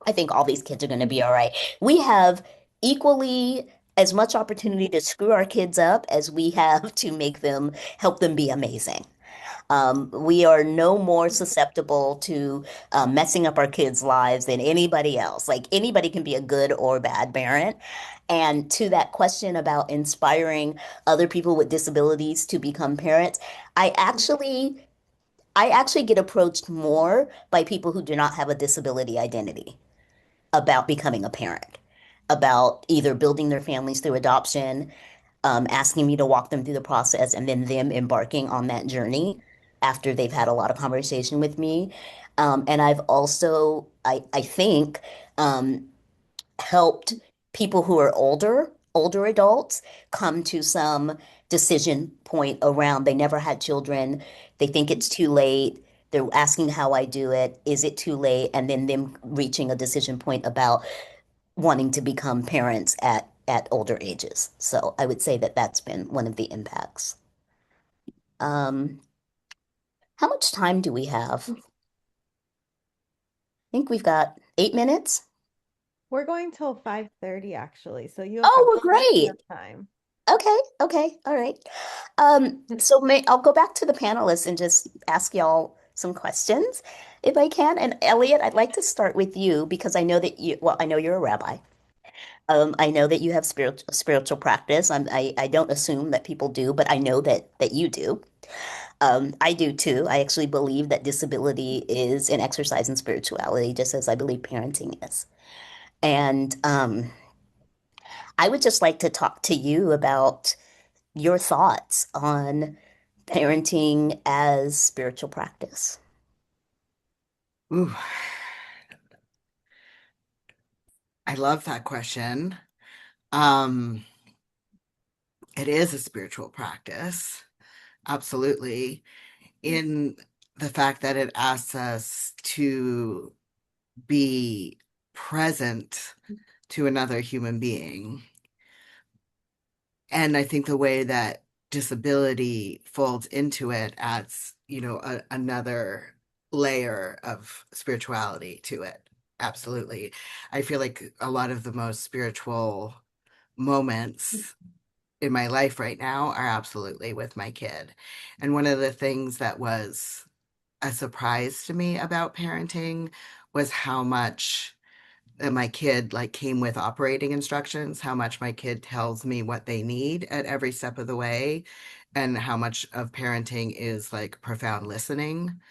I think all these kids are going to be all right. We have equally as much opportunity to screw our kids up as we have to make them help them be amazing. We are no more susceptible to messing up our kids' lives than anybody else. Like anybody can be a good or bad parent. And to that question about inspiring other people with disabilities to become parents, I actually I actually get approached more by people who do not have a disability identity about becoming a parent, about either building their families through adoption, asking me to walk them through the process, and then them embarking on that journey after they've had a lot of conversation with me. And I've also, I think, um, helped people who are older adults come to some decision point around they never had children, they think it's too late. They're asking how I do it. Is it too late? And then them reaching a decision point about wanting to become parents at older ages. So I would say that that's been one of the impacts. Um, how much time do we have? I think we've got 8 minutes. We're going till 5:30 actually, so you have Oh, got we're plenty of great. time. Okay, all right. I'll go back to the panelists and just ask y'all some questions if I can. And Elliot, I'd like to start with you because I know you're a rabbi. I know that you have spiritual practice. I don't assume that people do, but I know that you do. I do too. I actually believe that disability is an exercise in spirituality, just as I believe parenting is. And I would just like to talk to you about your thoughts on parenting as spiritual practice. Ooh, I love that question. Um, it is a spiritual practice, absolutely, in the fact that it asks us to be present to another human being. And I think the way that disability folds into it adds, another layer of spirituality to it. Absolutely. I feel like a lot of the most spiritual moments in my life right now are absolutely with my kid. And one of the things that was a surprise to me about parenting was how much my kid like came with operating instructions, how much my kid tells me what they need at every step of the way, and how much of parenting is like profound listening.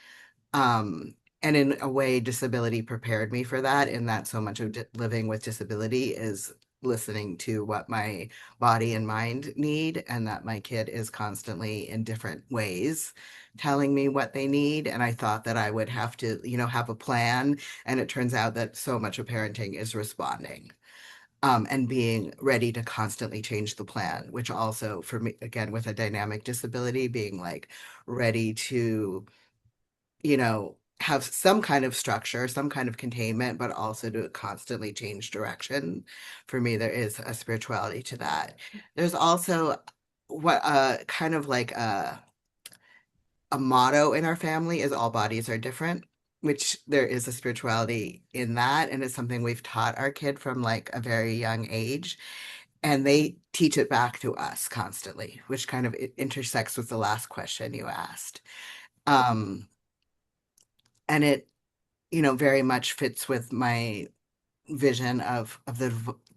And in a way, disability prepared me for that, in that so much of living with disability is listening to what my body and mind need, and that my kid is constantly in different ways telling me what they need. And I thought that I would have to, have a plan. And it turns out that so much of parenting is responding. And being ready to constantly change the plan, which also for me, again, with a dynamic disability, being like ready to have some kind of structure, some kind of containment, but also to constantly change direction. For me, there is a spirituality to that. There's also what kind of like a motto in our family is all bodies are different, which there is a spirituality in that, and it's something we've taught our kid from like a very young age, and they teach it back to us constantly, which kind of intersects with the last question you asked. Um, and it very much fits with my vision of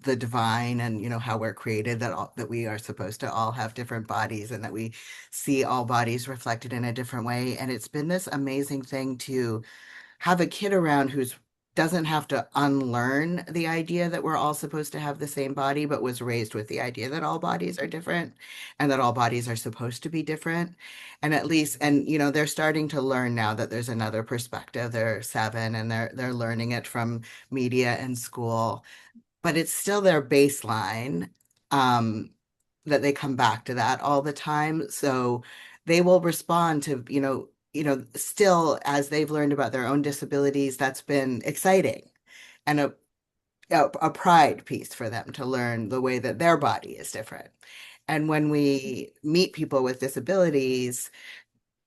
the divine, and how we're created, that we are supposed to all have different bodies, and that we see all bodies reflected in a different way. And it's been this amazing thing to have a kid around who's doesn't have to unlearn the idea that we're all supposed to have the same body, but was raised with the idea that all bodies are different, and that all bodies are supposed to be different. And at least, and they're starting to learn now that there's another perspective. They're 7, and they're learning it from media and school, but it's still their baseline. That they come back to that all the time. So they will respond to, still as they've learned about their own disabilities, that's been exciting, and a pride piece for them to learn the way that their body is different. And when we meet people with disabilities,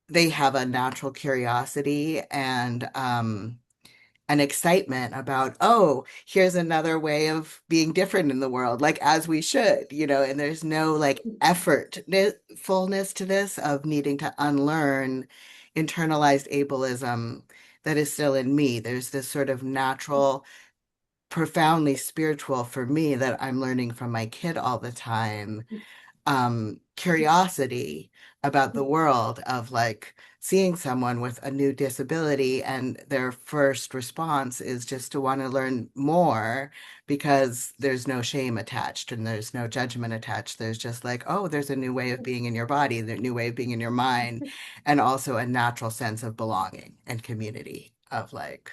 they have a natural curiosity and an excitement about, oh, here's another way of being different in the world, like as we should, and there's no like fullness to this of needing to unlearn internalized ableism that is still in me. There's this sort of natural, profoundly spiritual for me that I'm learning from my kid all the time, curiosity about the world of like seeing someone with a new disability and their first response is just to want to learn more because there's no shame attached and there's no judgment attached. There's just like, oh, there's a new way of being in your body, the new way of being in your mind, and also a natural sense of belonging and community of like,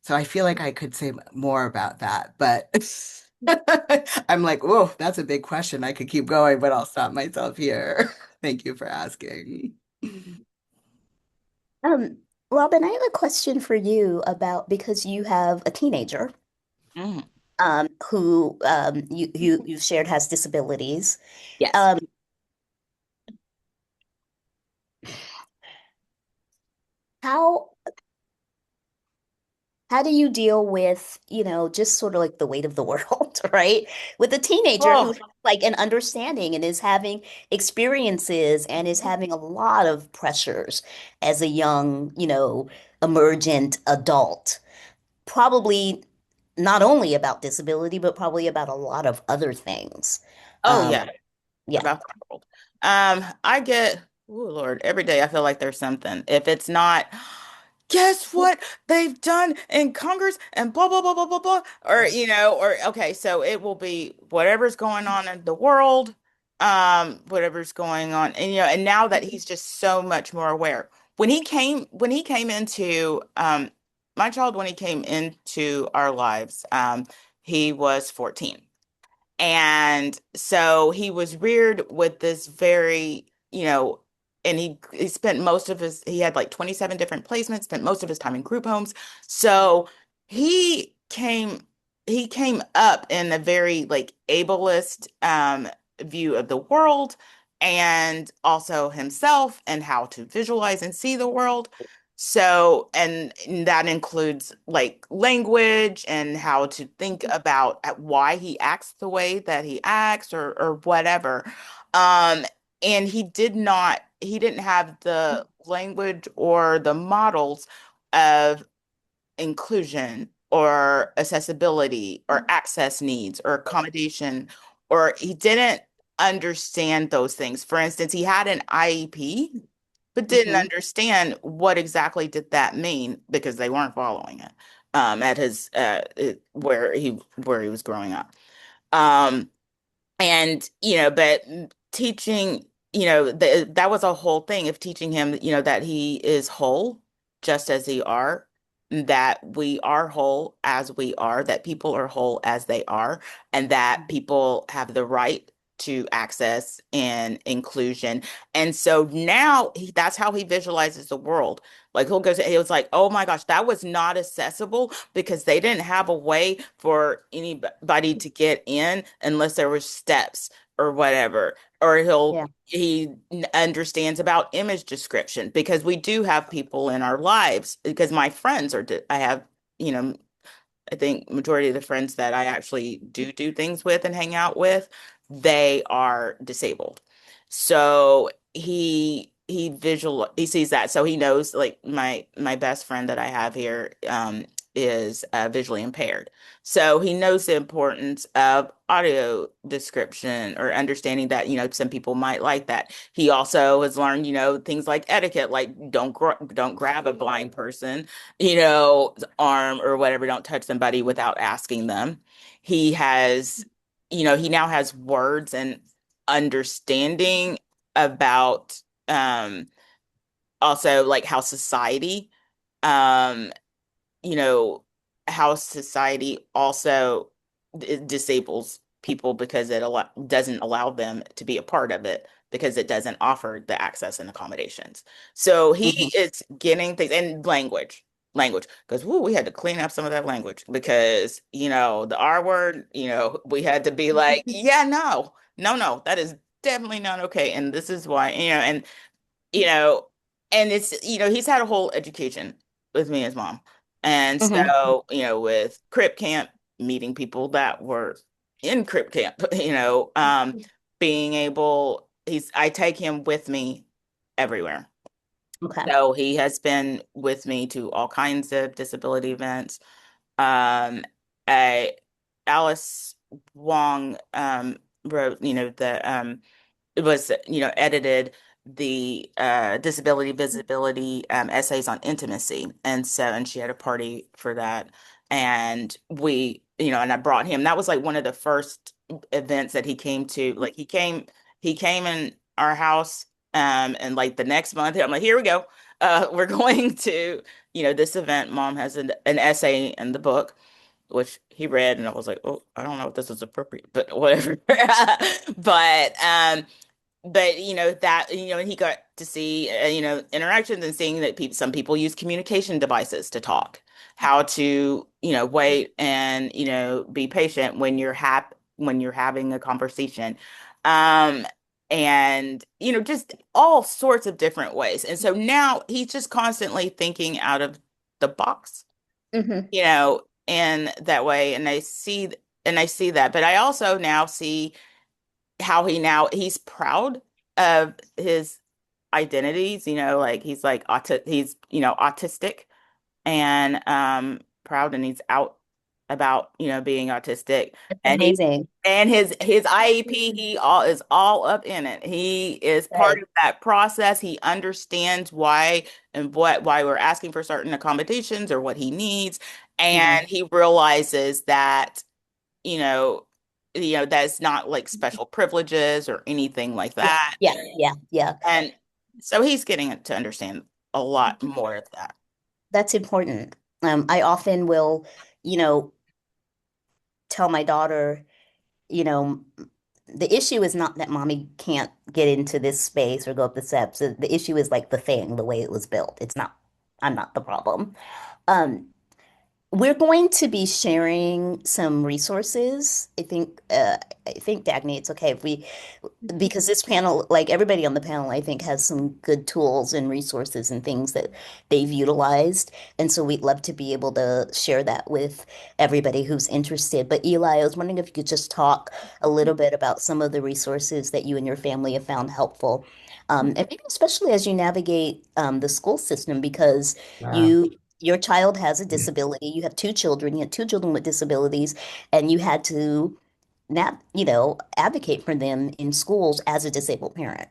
so I feel like I could say more about that, but I'm like, whoa, that's a big question. I could keep going, but I'll stop myself here. Thank you for asking. Um, Robin, I have a question for you about because you have a teenager Mhm. who you've shared has disabilities. Yes. Um, how how do you deal with, just sort of like the weight of the world, right? With a teenager who Oh, has like an understanding and is having experiences and is having a lot of pressures as a young, emergent adult. Probably not only about disability, but probably about a lot of other things. oh Um, yeah, yeah. about the world. I get, oh Lord, every day I feel like there's something. If it's not, guess what they've done in Congress and blah blah blah blah blah blah, or or okay, so it will be whatever's going on in the world, whatever's going on, and and now that he's just so much more aware. When he came into my child, when he came into our lives, he was 14. And so he was reared with this very, and he spent most of he had like 27 different placements, spent most of his time in group homes. So he came he came up in a very like ableist view of the world and also himself and how to visualize and see the world. So, and that includes like language and how to think about why he acts the way that he acts or whatever. Um, and he didn't have the language or the models of inclusion or accessibility or access needs or accommodation, or he didn't understand those things. For instance, he had an IEP, but didn't Hmm. understand what exactly did that mean because they weren't following it at his where he was growing up. Um, and but teaching that was a whole thing of teaching him that he is whole just as he are, that we are whole as we are, that people are whole as they are, and that people have the right to access and inclusion. And so now that's how he visualizes the world. Like he was like, oh my gosh, that was not accessible because they didn't have a way for anybody to get in unless there were steps or whatever. Or Yeah. he understands about image description because we do have people in our lives because my friends I have, you know, I think majority of the friends that I actually do things with and hang out with, they are disabled. So he sees that. So he knows like my best friend that I have here is visually impaired. So he knows the importance of audio description or understanding that, some people might like that. He also has learned, things like etiquette, like don't grab a blind person, arm or whatever. Don't touch somebody without asking them. He has, he now has words and understanding about also like um, you know, how society also disables people because doesn't allow them to be a part of it because it doesn't offer the access and accommodations. So he Hmm. is getting things and language, because we had to clean up some of that language because the R word, we had to be like, yeah, no. no, no, that is definitely not okay. And this is why, you know, and it's, he's had a whole education with me and his mom. And Hmm. so, with crip camp, meeting people that were in crip camp, being able, I take him with me everywhere. Okay. So he has been with me to all kinds of disability events. Um, I, Alice Wong, wrote, it was, edited the disability visibility essays on intimacy. And she had a party for that. And and I brought him. That was like one of the first events that he came to. Like he came in our house, and like the next month, I'm like, here we go. We're going to, this event. Mom has an essay in the book, which he read, and I was like, oh, I don't know if this is appropriate, but whatever. But that, and he got to see, interactions, and seeing that some people use communication devices to talk, how to, wait and, be patient when you're having a conversation. Um, and, just all sorts of different ways. And so now he's just constantly thinking out of the box, Hmm. in that way. And I see that, but I also now see how he's proud of his identities, like he's autistic, and proud, and he's out about, being autistic. That's And he amazing. and his IEP, is all up in it. He is part Good. of that process. He understands why and why we're asking for certain accommodations or what he needs. Hmm. And he realizes that, you know, that's not like special privileges or anything like Yeah, that. yeah, yeah, yeah. And so he's getting to understand a lot more of that. That's important. I often will, you know, tell my daughter, you know, the issue is not that mommy can't get into this space or go up the steps. The issue is like the thing, the way it was built. It's not, I'm not the problem. Um, we're going to be sharing some resources. I think Dagny, it's okay if we because this panel, like everybody on the panel, I think has some good tools and resources and things that they've utilized. And so we'd love to be able to share that with everybody who's interested. But Eli, I was wondering if you could just talk a little bit about some of the resources that you and your family have found helpful. And maybe especially as you navigate the school system, because Yeah. your child has a disability. You have two children. You have two children with disabilities, and you had to advocate for them in schools as a disabled parent.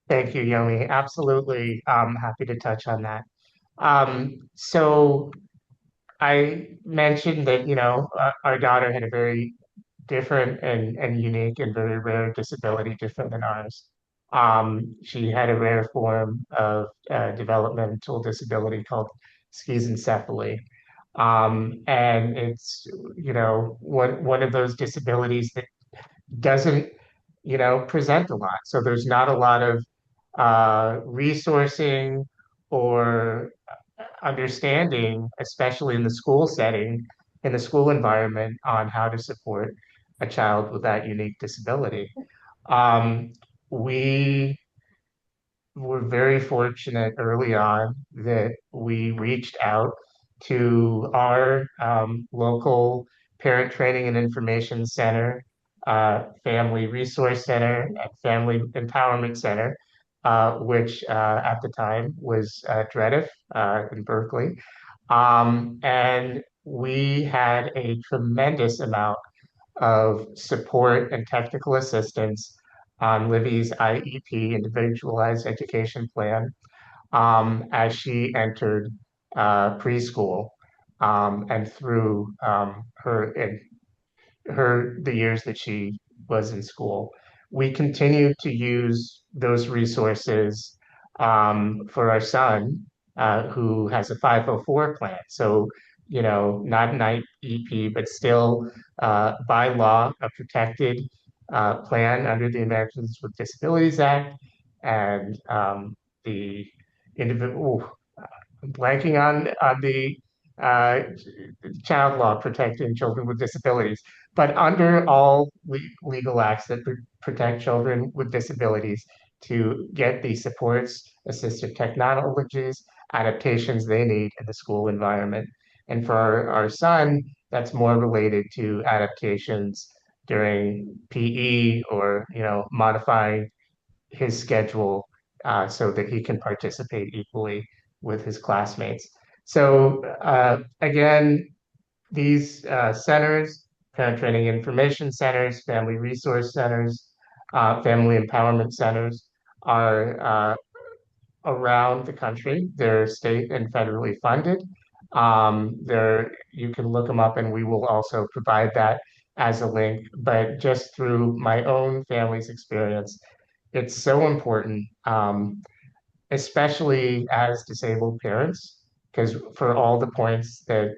Thank you, Yomi. Absolutely. Happy to touch on that. So I mentioned that, our daughter had a very different and unique and very rare disability, different than ours. She had a rare form of developmental disability called schizencephaly. And it's, one of those disabilities that doesn't, present a lot. So there's not a lot of resourcing or understanding, especially in the school setting, in the school environment, on how to support a child with that unique disability. Um, we were very fortunate early on that we reached out to our local parent training and information center, family resource center, and family empowerment center, which at the time was Dredif in Berkeley. And we had a tremendous amount of support and technical assistance on Livy's IEP, Individualized Education Plan, as she entered preschool and through the years that she was in school. We continue to use those resources for our son, who has a 504 plan. So, not an IEP, but still by law, a protected plan under the Americans with Disabilities Act. And the individual, I'm blanking on the uh, child law protecting children with disabilities. But under all legal acts that protect children with disabilities, to get the supports, assistive technologies, adaptations they need in the school environment. And for our son, that's more related to adaptations during PE or, modifying his schedule so that he can participate equally with his classmates. So again, these centers, parent training information centers, family resource centers, family empowerment centers are around the country. They're state and federally funded. You can look them up, and we will also provide that as a link. But just through my own family's experience, it's so important, especially as disabled parents, because for all the points that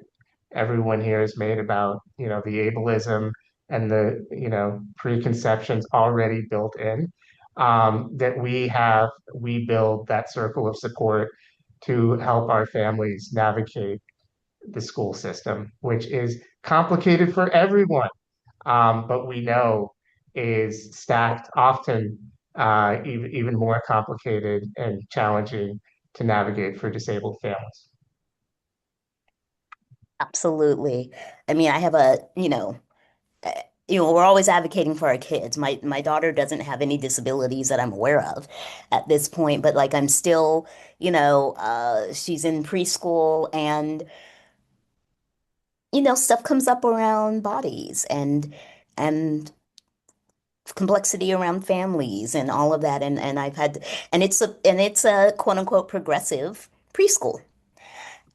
everyone here has made about, the ableism and the, preconceptions already built in, that we build that circle of support to help our families navigate the school system, which is complicated for everyone, but we know is stacked often even more complicated and challenging to navigate for disabled families. Absolutely. I mean, I have a, uh, we're always advocating for our kids. My daughter doesn't have any disabilities that I'm aware of at this point, but like I'm still, she's in preschool and stuff comes up around bodies and complexity around families and all of that and I've had and it's a quote unquote progressive preschool.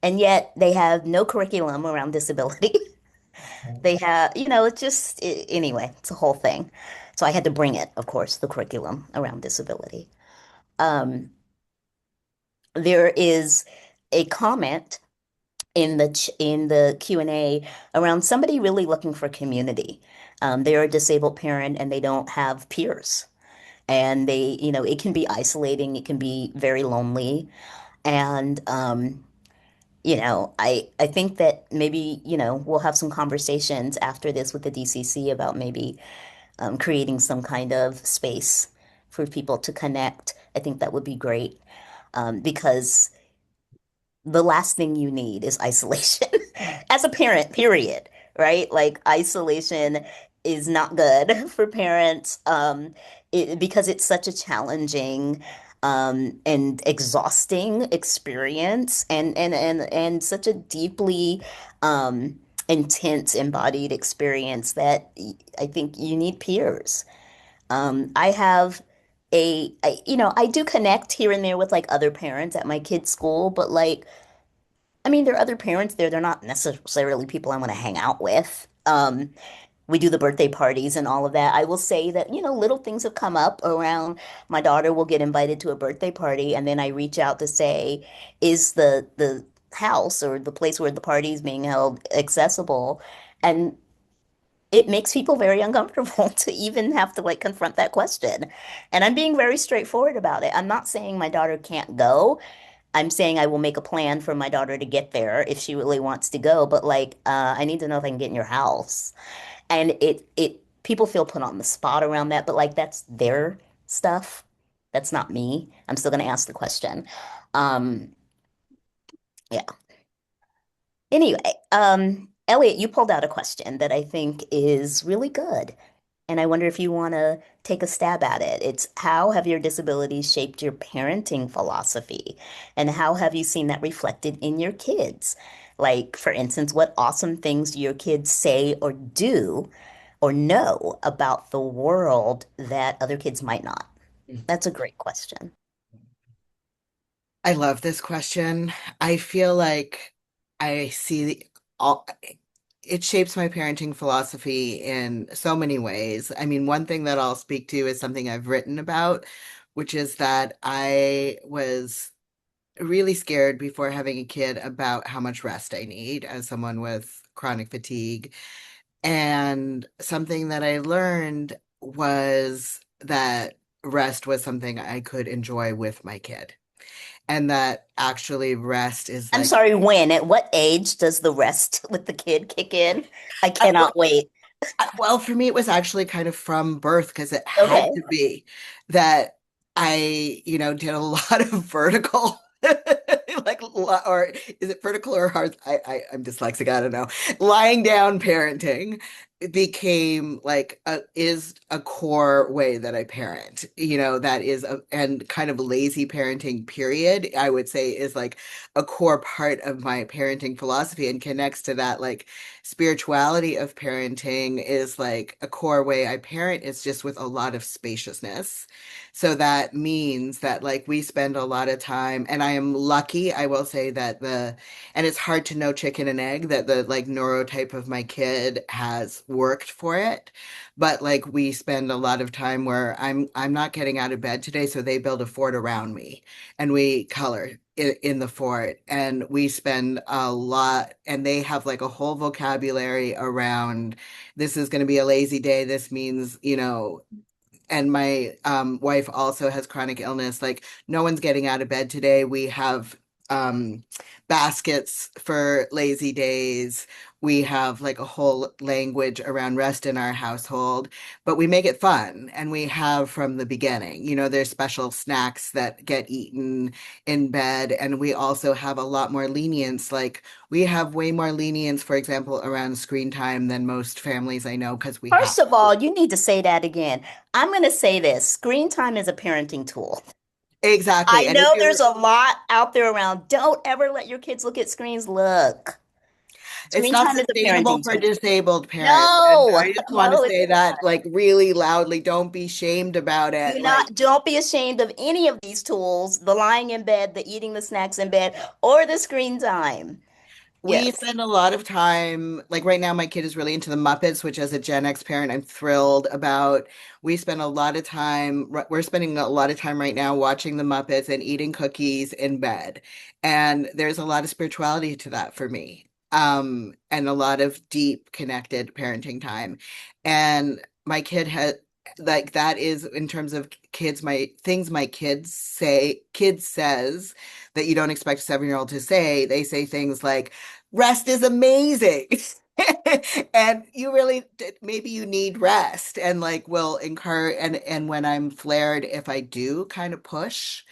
And yet they have no curriculum around disability. They have, it's just anyway, it's a whole thing. So I had to bring it, of course, the curriculum around disability. Um, there is a comment in the Q&A around somebody really looking for community. They're a disabled parent and they don't have peers. And it can be isolating, it can be very lonely. And I think that maybe, we'll have some conversations after this with the DCC about maybe creating some kind of space for people to connect. I think that would be great because the last thing you need is isolation as a parent, period, right? Like isolation is not good for parents because it's such a challenging and exhausting experience and such a deeply intense embodied experience that I think you need peers. I have I do connect here and there with like other parents at my kids' school, but like I mean, there are other parents there. They're not necessarily people I want to hang out with. We do the birthday parties and all of that. I will say that, little things have come up around my daughter will get invited to a birthday party, and then I reach out to say, is the house or the place where the party is being held accessible? And it makes people very uncomfortable to even have to like confront that question. And I'm being very straightforward about it. I'm not saying my daughter can't go. I'm saying I will make a plan for my daughter to get there if she really wants to go, but like I need to know if I can get in your house. And it people feel put on the spot around that, but like that's their stuff. That's not me. I'm still gonna ask the question. Um, yeah. Anyway, Elliot, you pulled out a question that I think is really good. And I wonder if you want to take a stab at it. It's how have your disabilities shaped your parenting philosophy? And how have you seen that reflected in your kids? Like, for instance, what awesome things do your kids say or do or know about the world that other kids might not? That's a great question. I love this question. I feel like I see all it shapes my parenting philosophy in so many ways. I mean, one thing that I'll speak to is something I've written about, which is that I was really scared before having a kid about how much rest I need as someone with chronic fatigue. And something that I learned was that rest was something I could enjoy with my kid. and that actually rest is I'm like, sorry, when? At what age does the rest with the kid kick in? I well, cannot wait. well, for me, it was actually kind of from birth because it had Okay. to be that I, did a lot of vertical, or is it vertical or hard? I'm dyslexic. I don't know. Lying down parenting became like is a core way that I parent. That is and kind of lazy parenting period, I would say is like a core part of my parenting philosophy and connects to that like spirituality of parenting is like a core way I parent is just with a lot of spaciousness. So that means that like we spend a lot of time, and I am lucky, I will say that and it's hard to know chicken and egg that the like neurotype of my kid has worked for it. But like we spend a lot of time where I'm not getting out of bed today, so they build a fort around me and we color in the fort and we spend a lot and they have like a whole vocabulary around this is going to be a lazy day. This means, and my wife also has chronic illness. Like, no one's getting out of bed today. We have um, baskets for lazy days. We have like a whole language around rest in our household, but we make it fun. And we have from the beginning, there's special snacks that get eaten in bed. And we also have a lot more lenience. Like, we have way more lenience, for example, around screen time than most families I know because we have. First of all, you need to say that again. I'm going to say this. Screen time is a parenting tool. I Exactly. And if know you're there's a lot out there around. Don't ever let your kids look at screens. Look, It's screen not time is a sustainable parenting for tool. disabled parents. And No, I just want to no, it's say not. that like really loudly. Don't be shamed about it. Like Don't be ashamed of any of these tools, the lying in bed, the eating the snacks in bed, or the screen time. we Yes. spend a lot of time, like right now, my kid is really into the Muppets, which as a Gen X parent, I'm thrilled about. We spend a lot of time, we're spending a lot of time right now watching the Muppets and eating cookies in bed. And there's a lot of spirituality to that for me. And a lot of deep connected parenting time. And my kid had like that is in terms of kids, my things my kids says that you don't expect a 7-year-old to say. They say things like, rest is amazing. And you really maybe you need rest and like will encourage and when I'm flared if I do kind of push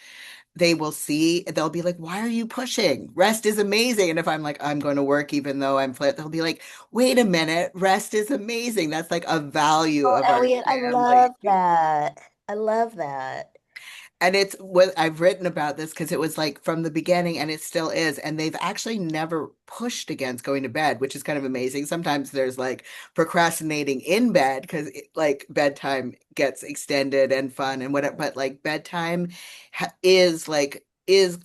they'll be like, why are you pushing? Rest is amazing. And if I'm like, I'm going to work even though I'm flat, they'll be like, wait a minute, rest is amazing. That's like a value Oh, of our Elliot, I family. love that. I love that. And it's what I've written about this because it was like from the beginning and it still is. And they've actually never pushed against going to bed, which is kind of amazing. Sometimes there's like procrastinating in bed because like bedtime gets extended and fun and whatever. But like bedtime is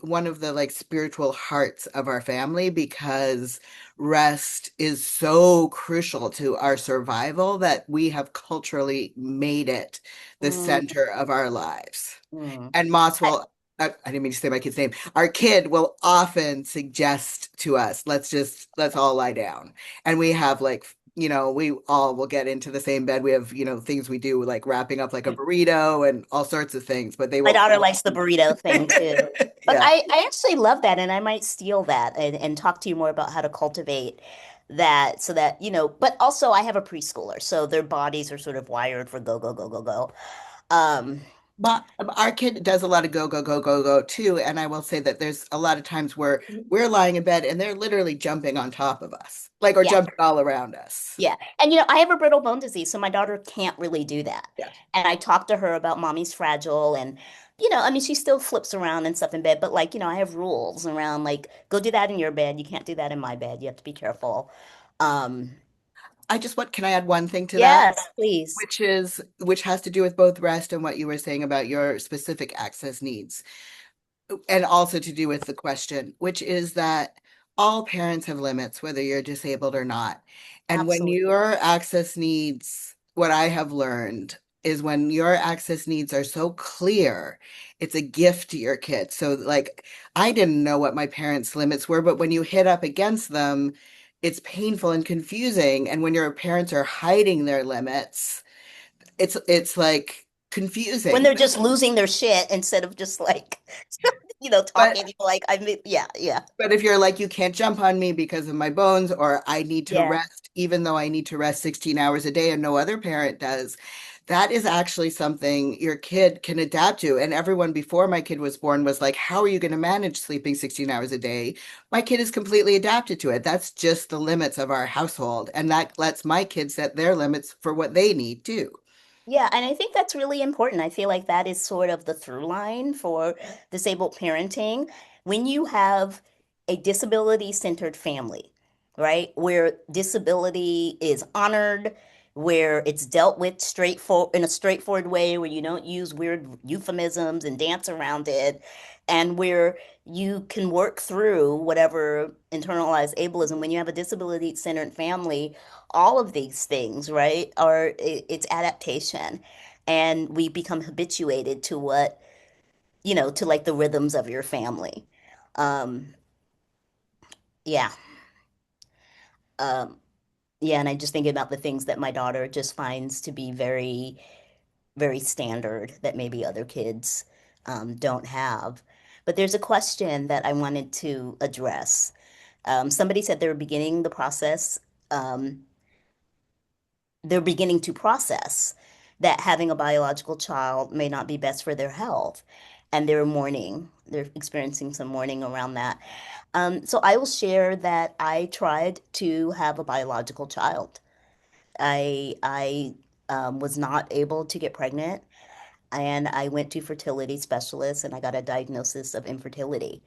one of the like spiritual hearts of our family because rest is so crucial to our survival that we have culturally made it the Mm, center of our lives. mm. And Moss will, I didn't mean to say my kid's name. Our kid will often suggest to us, let's all lie down. And we have like, we all will get into the same bed. We have, things we do like wrapping up like a burrito and all sorts of things, but they My will. daughter likes the burrito thing too. But Yeah. I actually love that, and I might steal that and talk to you more about how to cultivate that so that, but also I have a preschooler, so their bodies are sort of wired for go, go, go, go, go. Um, But our kid does a lot of go, go, go, go, go too. And I will say that there's a lot of times where we're lying in bed and they're literally jumping on top of us, like, or yeah, jumping all around us. yeah. And I have a brittle bone disease, so my daughter can't really do that. Yeah. And I talked to her about mommy's fragile and I mean, she still flips around and stuff in bed, but like, I have rules around like, go do that in your bed. You can't do that in my bed. You have to be careful. Um, Can I add one thing to that? yes, please. Which has to do with both rest and what you were saying about your specific access needs, and also to do with the question, which is that all parents have limits, whether you're disabled or not. And when Absolutely. your access needs, what I have learned is when your access needs are so clear, it's a gift to your kids. So, like, I didn't know what my parents' limits were, but when you hit up against them, it's painful and confusing. And when your parents are hiding their limits, it's like When confusing. they're just losing their shit instead of just like But talking like I mean, yeah, yeah, But if you're like, you can't jump on me because of my bones, or I need to yeah. rest, even though I need to rest 16 hours a day and no other parent does, that is actually something your kid can adapt to. And everyone before my kid was born was like, how are you going to manage sleeping 16 hours a day? My kid is completely adapted to it. That's just the limits of our household. And that lets my kids set their limits for what they need too. Yeah, and I think that's really important. I feel like that is sort of the through line for disabled parenting. When you have a disability-centered family, right, where disability is honored, where it's dealt with straightforward in a straightforward way, where you don't use weird euphemisms and dance around it, and where you can work through whatever internalized ableism. When you have a disability-centered family, all of these things, right, it's adaptation. And we become habituated to to like the rhythms of your family. Um, yeah. Um, yeah, and I just think about the things that my daughter just finds to be very, very standard that maybe other kids don't have. But there's a question that I wanted to address. Somebody said they were beginning the process um, they're beginning to process that having a biological child may not be best for their health. And they're mourning, they're experiencing some mourning around that. So I will share that I tried to have a biological child. I was not able to get pregnant, and I went to fertility specialists, and I got a diagnosis of infertility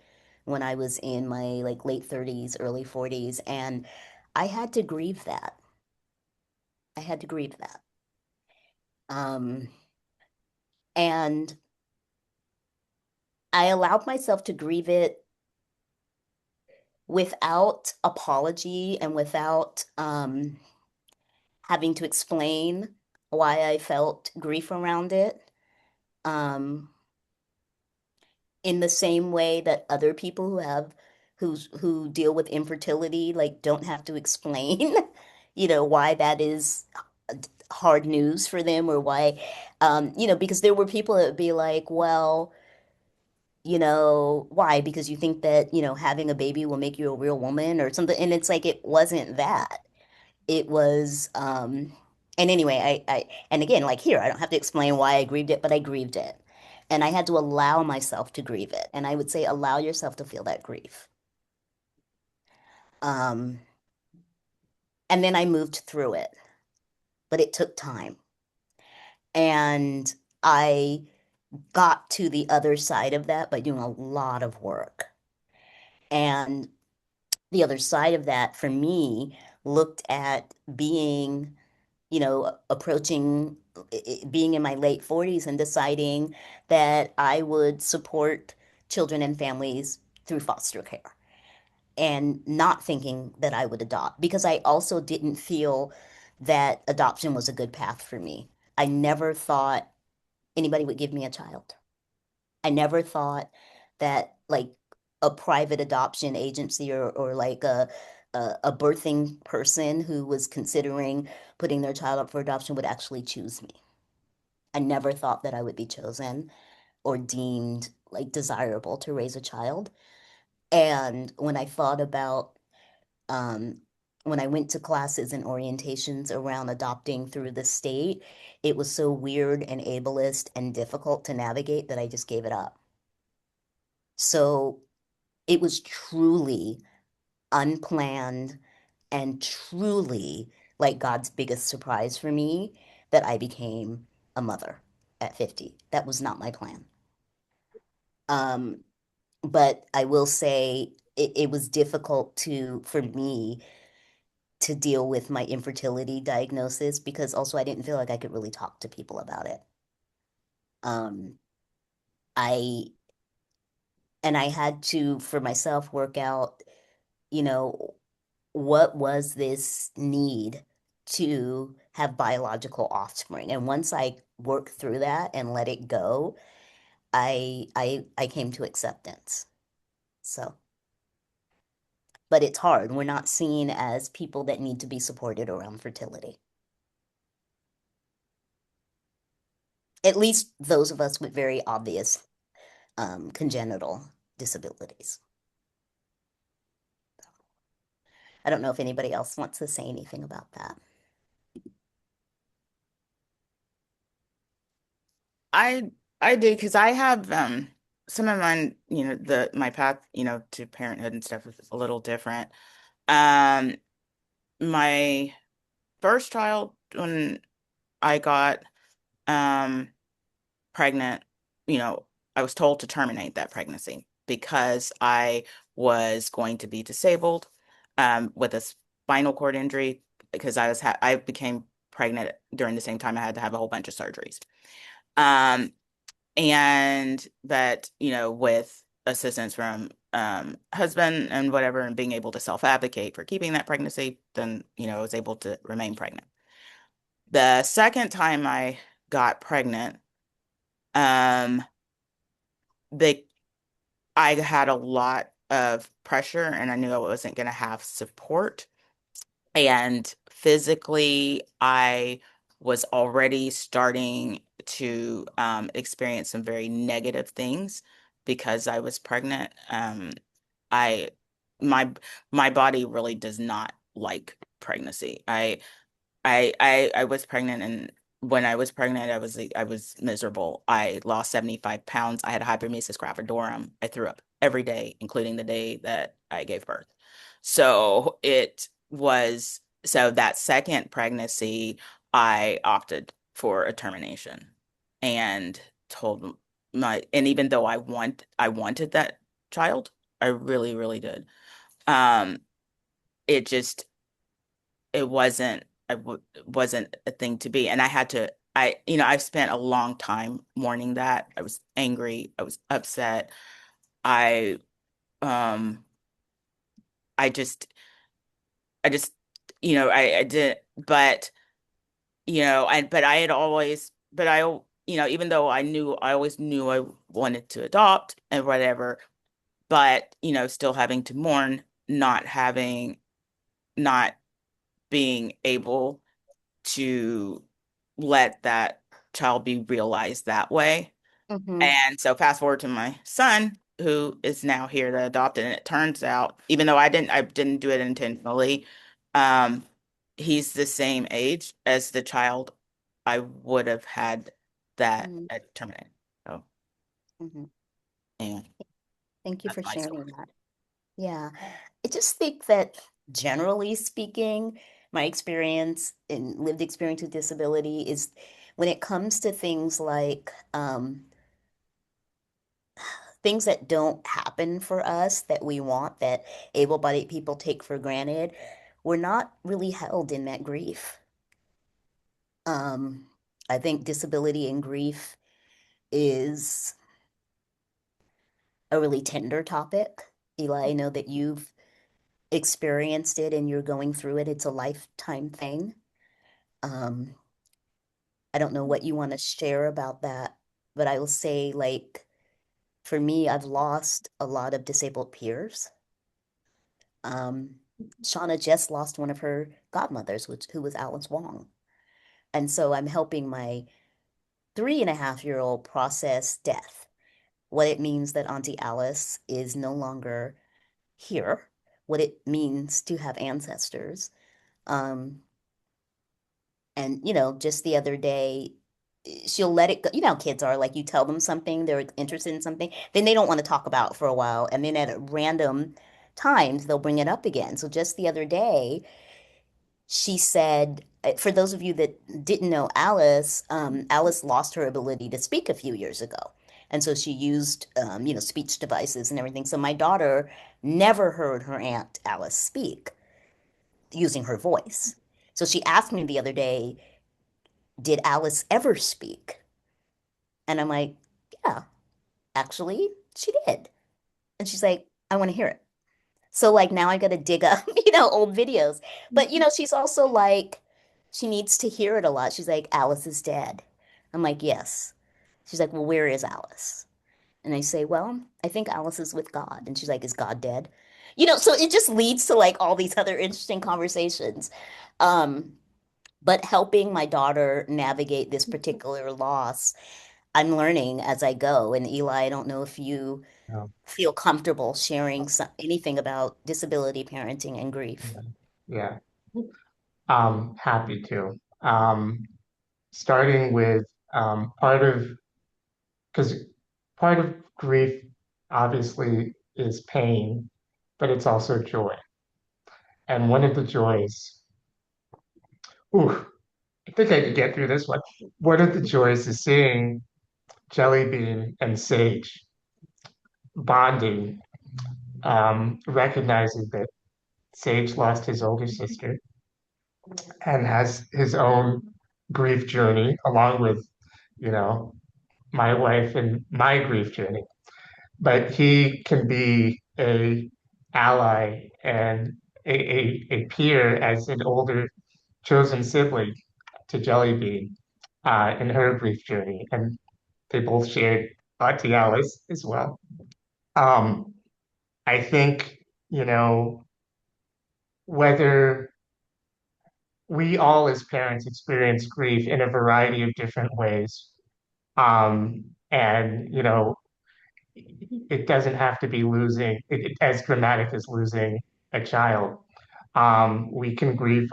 when I was in my like late 30s, early 40s, and I had to grieve that. I had to grieve that. Um, And I allowed myself to grieve it without apology and without having to explain why I felt grief around it. Um, in the same way that other people who deal with infertility like don't have to explain, why that is hard news for them, or why, because there were people that would be like, well, why? Because you think that, having a baby will make you a real woman or something. And it's like, it wasn't that. It was, and anyway, and again, like here, I don't have to explain why I grieved it, but I grieved it. And I had to allow myself to grieve it. And I would say, allow yourself to feel that grief. Um, and then I moved through it, but it took time. And I got to the other side of that by doing a lot of work. And the other side of that for me looked at being, approaching being in my late 40s and deciding that I would support children and families through foster care, and not thinking that I would adopt, because I also didn't feel that adoption was a good path for me. I never thought anybody would give me a child. I never thought that like a private adoption agency, or like a birthing person who was considering putting their child up for adoption would actually choose me. I never thought that I would be chosen or deemed like desirable to raise a child. And when I thought about um, when I went to classes and orientations around adopting through the state, it was so weird and ableist and difficult to navigate that I just gave it up. So it was truly unplanned and truly like God's biggest surprise for me that I became a mother at 50. That was not my plan. Um, but I will say it was difficult for me to deal with my infertility diagnosis, because also I didn't feel like I could really talk to people about it. Um, I and I had to, for myself, work out, you know, what was this need to have biological offspring. And once I worked through that and let it go, I came to acceptance. So, but it's hard. We're not seen as people that need to be supported around fertility. At least those of us with very obvious congenital disabilities. I don't know if anybody else wants to say anything about that. I I do because I have some of mine, the my path, to parenthood and stuff is a little different. Um my first child, when I got um pregnant, you know, I was told to terminate that pregnancy because I was going to be disabled with a spinal cord injury because I became pregnant during the same time I had to have a whole bunch of surgeries. Um and but with assistance from husband and whatever and being able to self-advocate for keeping that pregnancy, then I was able to remain pregnant. The second time I got pregnant, um they I had a lot of pressure and I knew I wasn't going to have support. And physically, I was already starting to experience some very negative things because I was pregnant. I my my body really does not like pregnancy. I was pregnant, and when I was pregnant, I was miserable. I lost 75 pounds. I had hyperemesis gravidorum. I threw up every day, including the day that I gave birth. So that second pregnancy, I opted for a termination and told and even though I wanted that child, I really, really did. Um, it just it wasn't I w wasn't a thing to be. And I had to I've spent a long time mourning that. I was angry, I was upset. I um I just I did, but I had always but I even though I always knew I wanted to adopt and whatever, but still having to mourn not being able to let that child be realized that way. Mm-hmm. And so fast forward to my son, who is now here to adopt it, and it turns out, even though I didn't do it intentionally, um, he's the same age as the child I would have had that Mm-hmm. at terminated. So Mm-hmm. anyway, Thank you that's for my story. sharing that. Yeah. I just think that generally speaking, my experience and lived experience with disability is when it comes to things like things that don't happen for us that we want, that able-bodied people take for granted, we're not really held in that grief. Um, I think disability and grief is a really tender topic. Eli, I know that you've experienced it and you're going through it. It's a lifetime thing. Um, I don't know what you want to share about that, but I will say, like, for me, I've lost a lot of disabled peers. Um, Shauna just lost one of her godmothers, who was Alice Wong. And so I'm helping my 3.5-year-old process death, what it means that Auntie Alice is no longer here, what it means to have ancestors. Um, and, just the other day, she'll let it go. You know how kids are, like you tell them something, they're interested in something, then they don't want to talk about it for a while. And then at random times, they'll bring it up again. So just the other day, she said, for those of you that didn't know Alice, Alice lost her ability to speak a few years ago. And so she used, speech devices and everything. So my daughter never heard her Aunt Alice speak using her voice. So she asked me the other day, did Alice ever speak? And I'm like, yeah, actually, she did. And she's like, I want to hear it. So like now I got to dig up, old videos. But she's also like, she needs to hear it a lot. She's like, Alice is dead. I'm like, yes. She's like, well, where is Alice? And I say, well, I think Alice is with God. And she's like, is God dead? So it just leads to like all these other interesting conversations. Um, but helping my daughter navigate this particular loss, I'm learning as I go. And Eli, I don't know if you Um, feel comfortable sharing anything about disability parenting and grief. yeah, happy to. Starting with part of, because part of grief obviously is pain, but it's also joy. And one of the joys, ooh, I think I could get through this one. One of the joys is seeing Jelly Bean and Sage bonding, recognizing that Sage lost his older sister and has his own grief journey, along with, you know, my wife and my grief journey. But he can be a ally and a peer as an older chosen sibling to Jellybean in her grief journey. And they both shared Auntie Alice as well. Um, I think, you know, whether we all as parents experience grief in a variety of different ways. And, you know, it doesn't have to be losing as dramatic as losing a child. We can grieve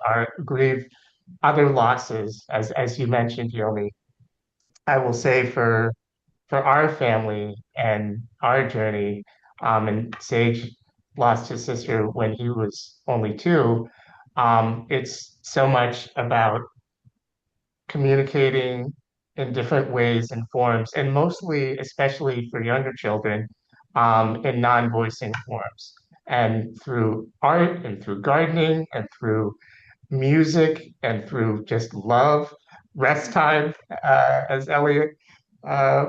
other losses, as you mentioned, Yomi. I will say for our family and our journey, and Sage lost his sister when he was only two. It's so much about communicating in different ways and forms, and mostly, especially for younger children, in non-voicing forms. And through art and through gardening and through music and through just love, rest time, as Elliot uh,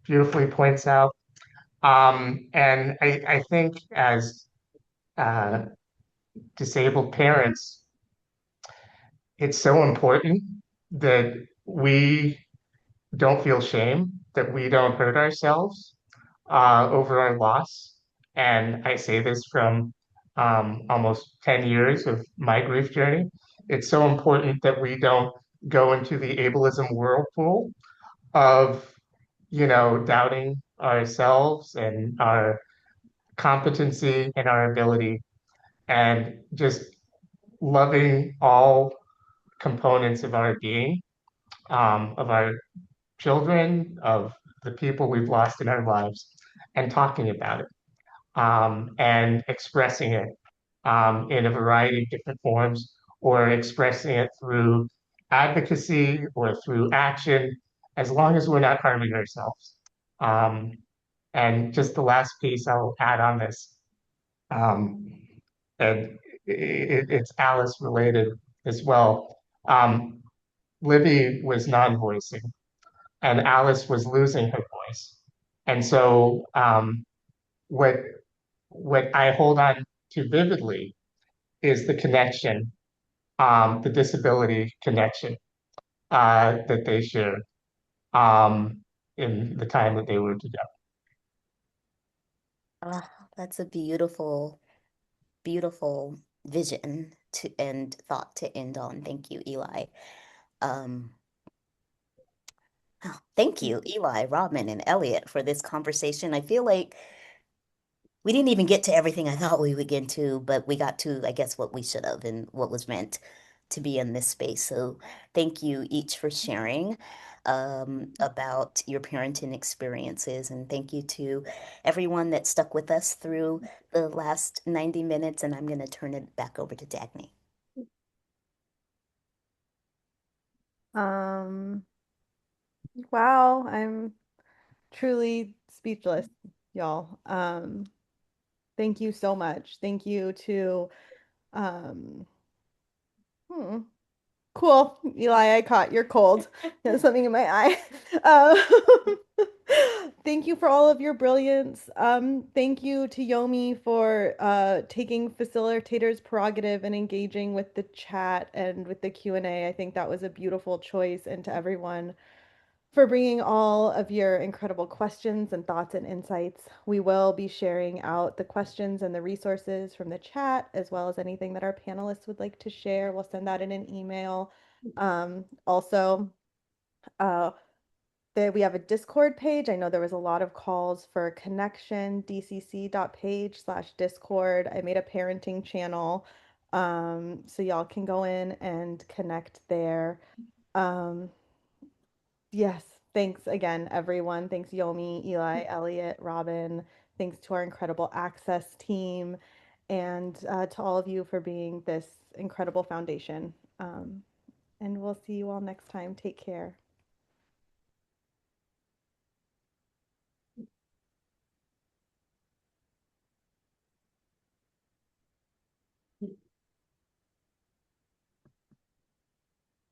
beautifully points out. And I think as uh, disabled parents, it's so important that we don't feel shame, that we don't hurt ourselves over our loss. And I say this from almost 10 years of my grief journey. It's so important that we don't go into the ableism whirlpool of, you know, doubting ourselves and our competency and our ability and just loving all components of our being, of our children, of the people we've lost in our lives, and talking about it and expressing it in a variety of different forms, or expressing it through advocacy or through action, as long as we're not harming ourselves. Um, and just the last piece I'll add on this, um, and it's Alice related as well. Um, Libby was non-voicing and Alice was losing her voice. And so what what I hold on to vividly is the connection, the disability connection that they shared in the time that they were together. Ah, that's a beautiful, beautiful vision to and thought to end on. Thank you, Eli. Um, thank you, Eli, Robin, and Elliot, for this conversation. I feel like we didn't even get to everything I thought we would get to, but we got to, I guess, what we should have and what was meant to be in this space. So thank you each for sharing about your parenting experiences. And thank you to everyone that stuck with us through the last 90 minutes. And I'm going to turn it back over to Dagny. Um, wow, I'm truly speechless, y'all. Thank you so much. Thank you to um hmm, cool. Eli, I caught your cold. There's something in my eye. Thank you for all of your brilliance. Thank you to Yomi for taking facilitator's prerogative and engaging with the chat and with the Q&A. I think that was a beautiful choice, and to everyone for bringing all of your incredible questions and thoughts and insights. We will be sharing out the questions and the resources from the chat, as well as anything that our panelists would like to share. We'll send that in an email. Also, uh, There we have a Discord page. I know there was a lot of calls for connection, dcc.page/Discord. I made a parenting channel, so y'all can go in and connect there. Um, yes, thanks again, everyone. Thanks, Yomi, Eli, Elliot, Robin. Thanks to our incredible access team and to all of you for being this incredible foundation. And we'll see you all next time. Take care.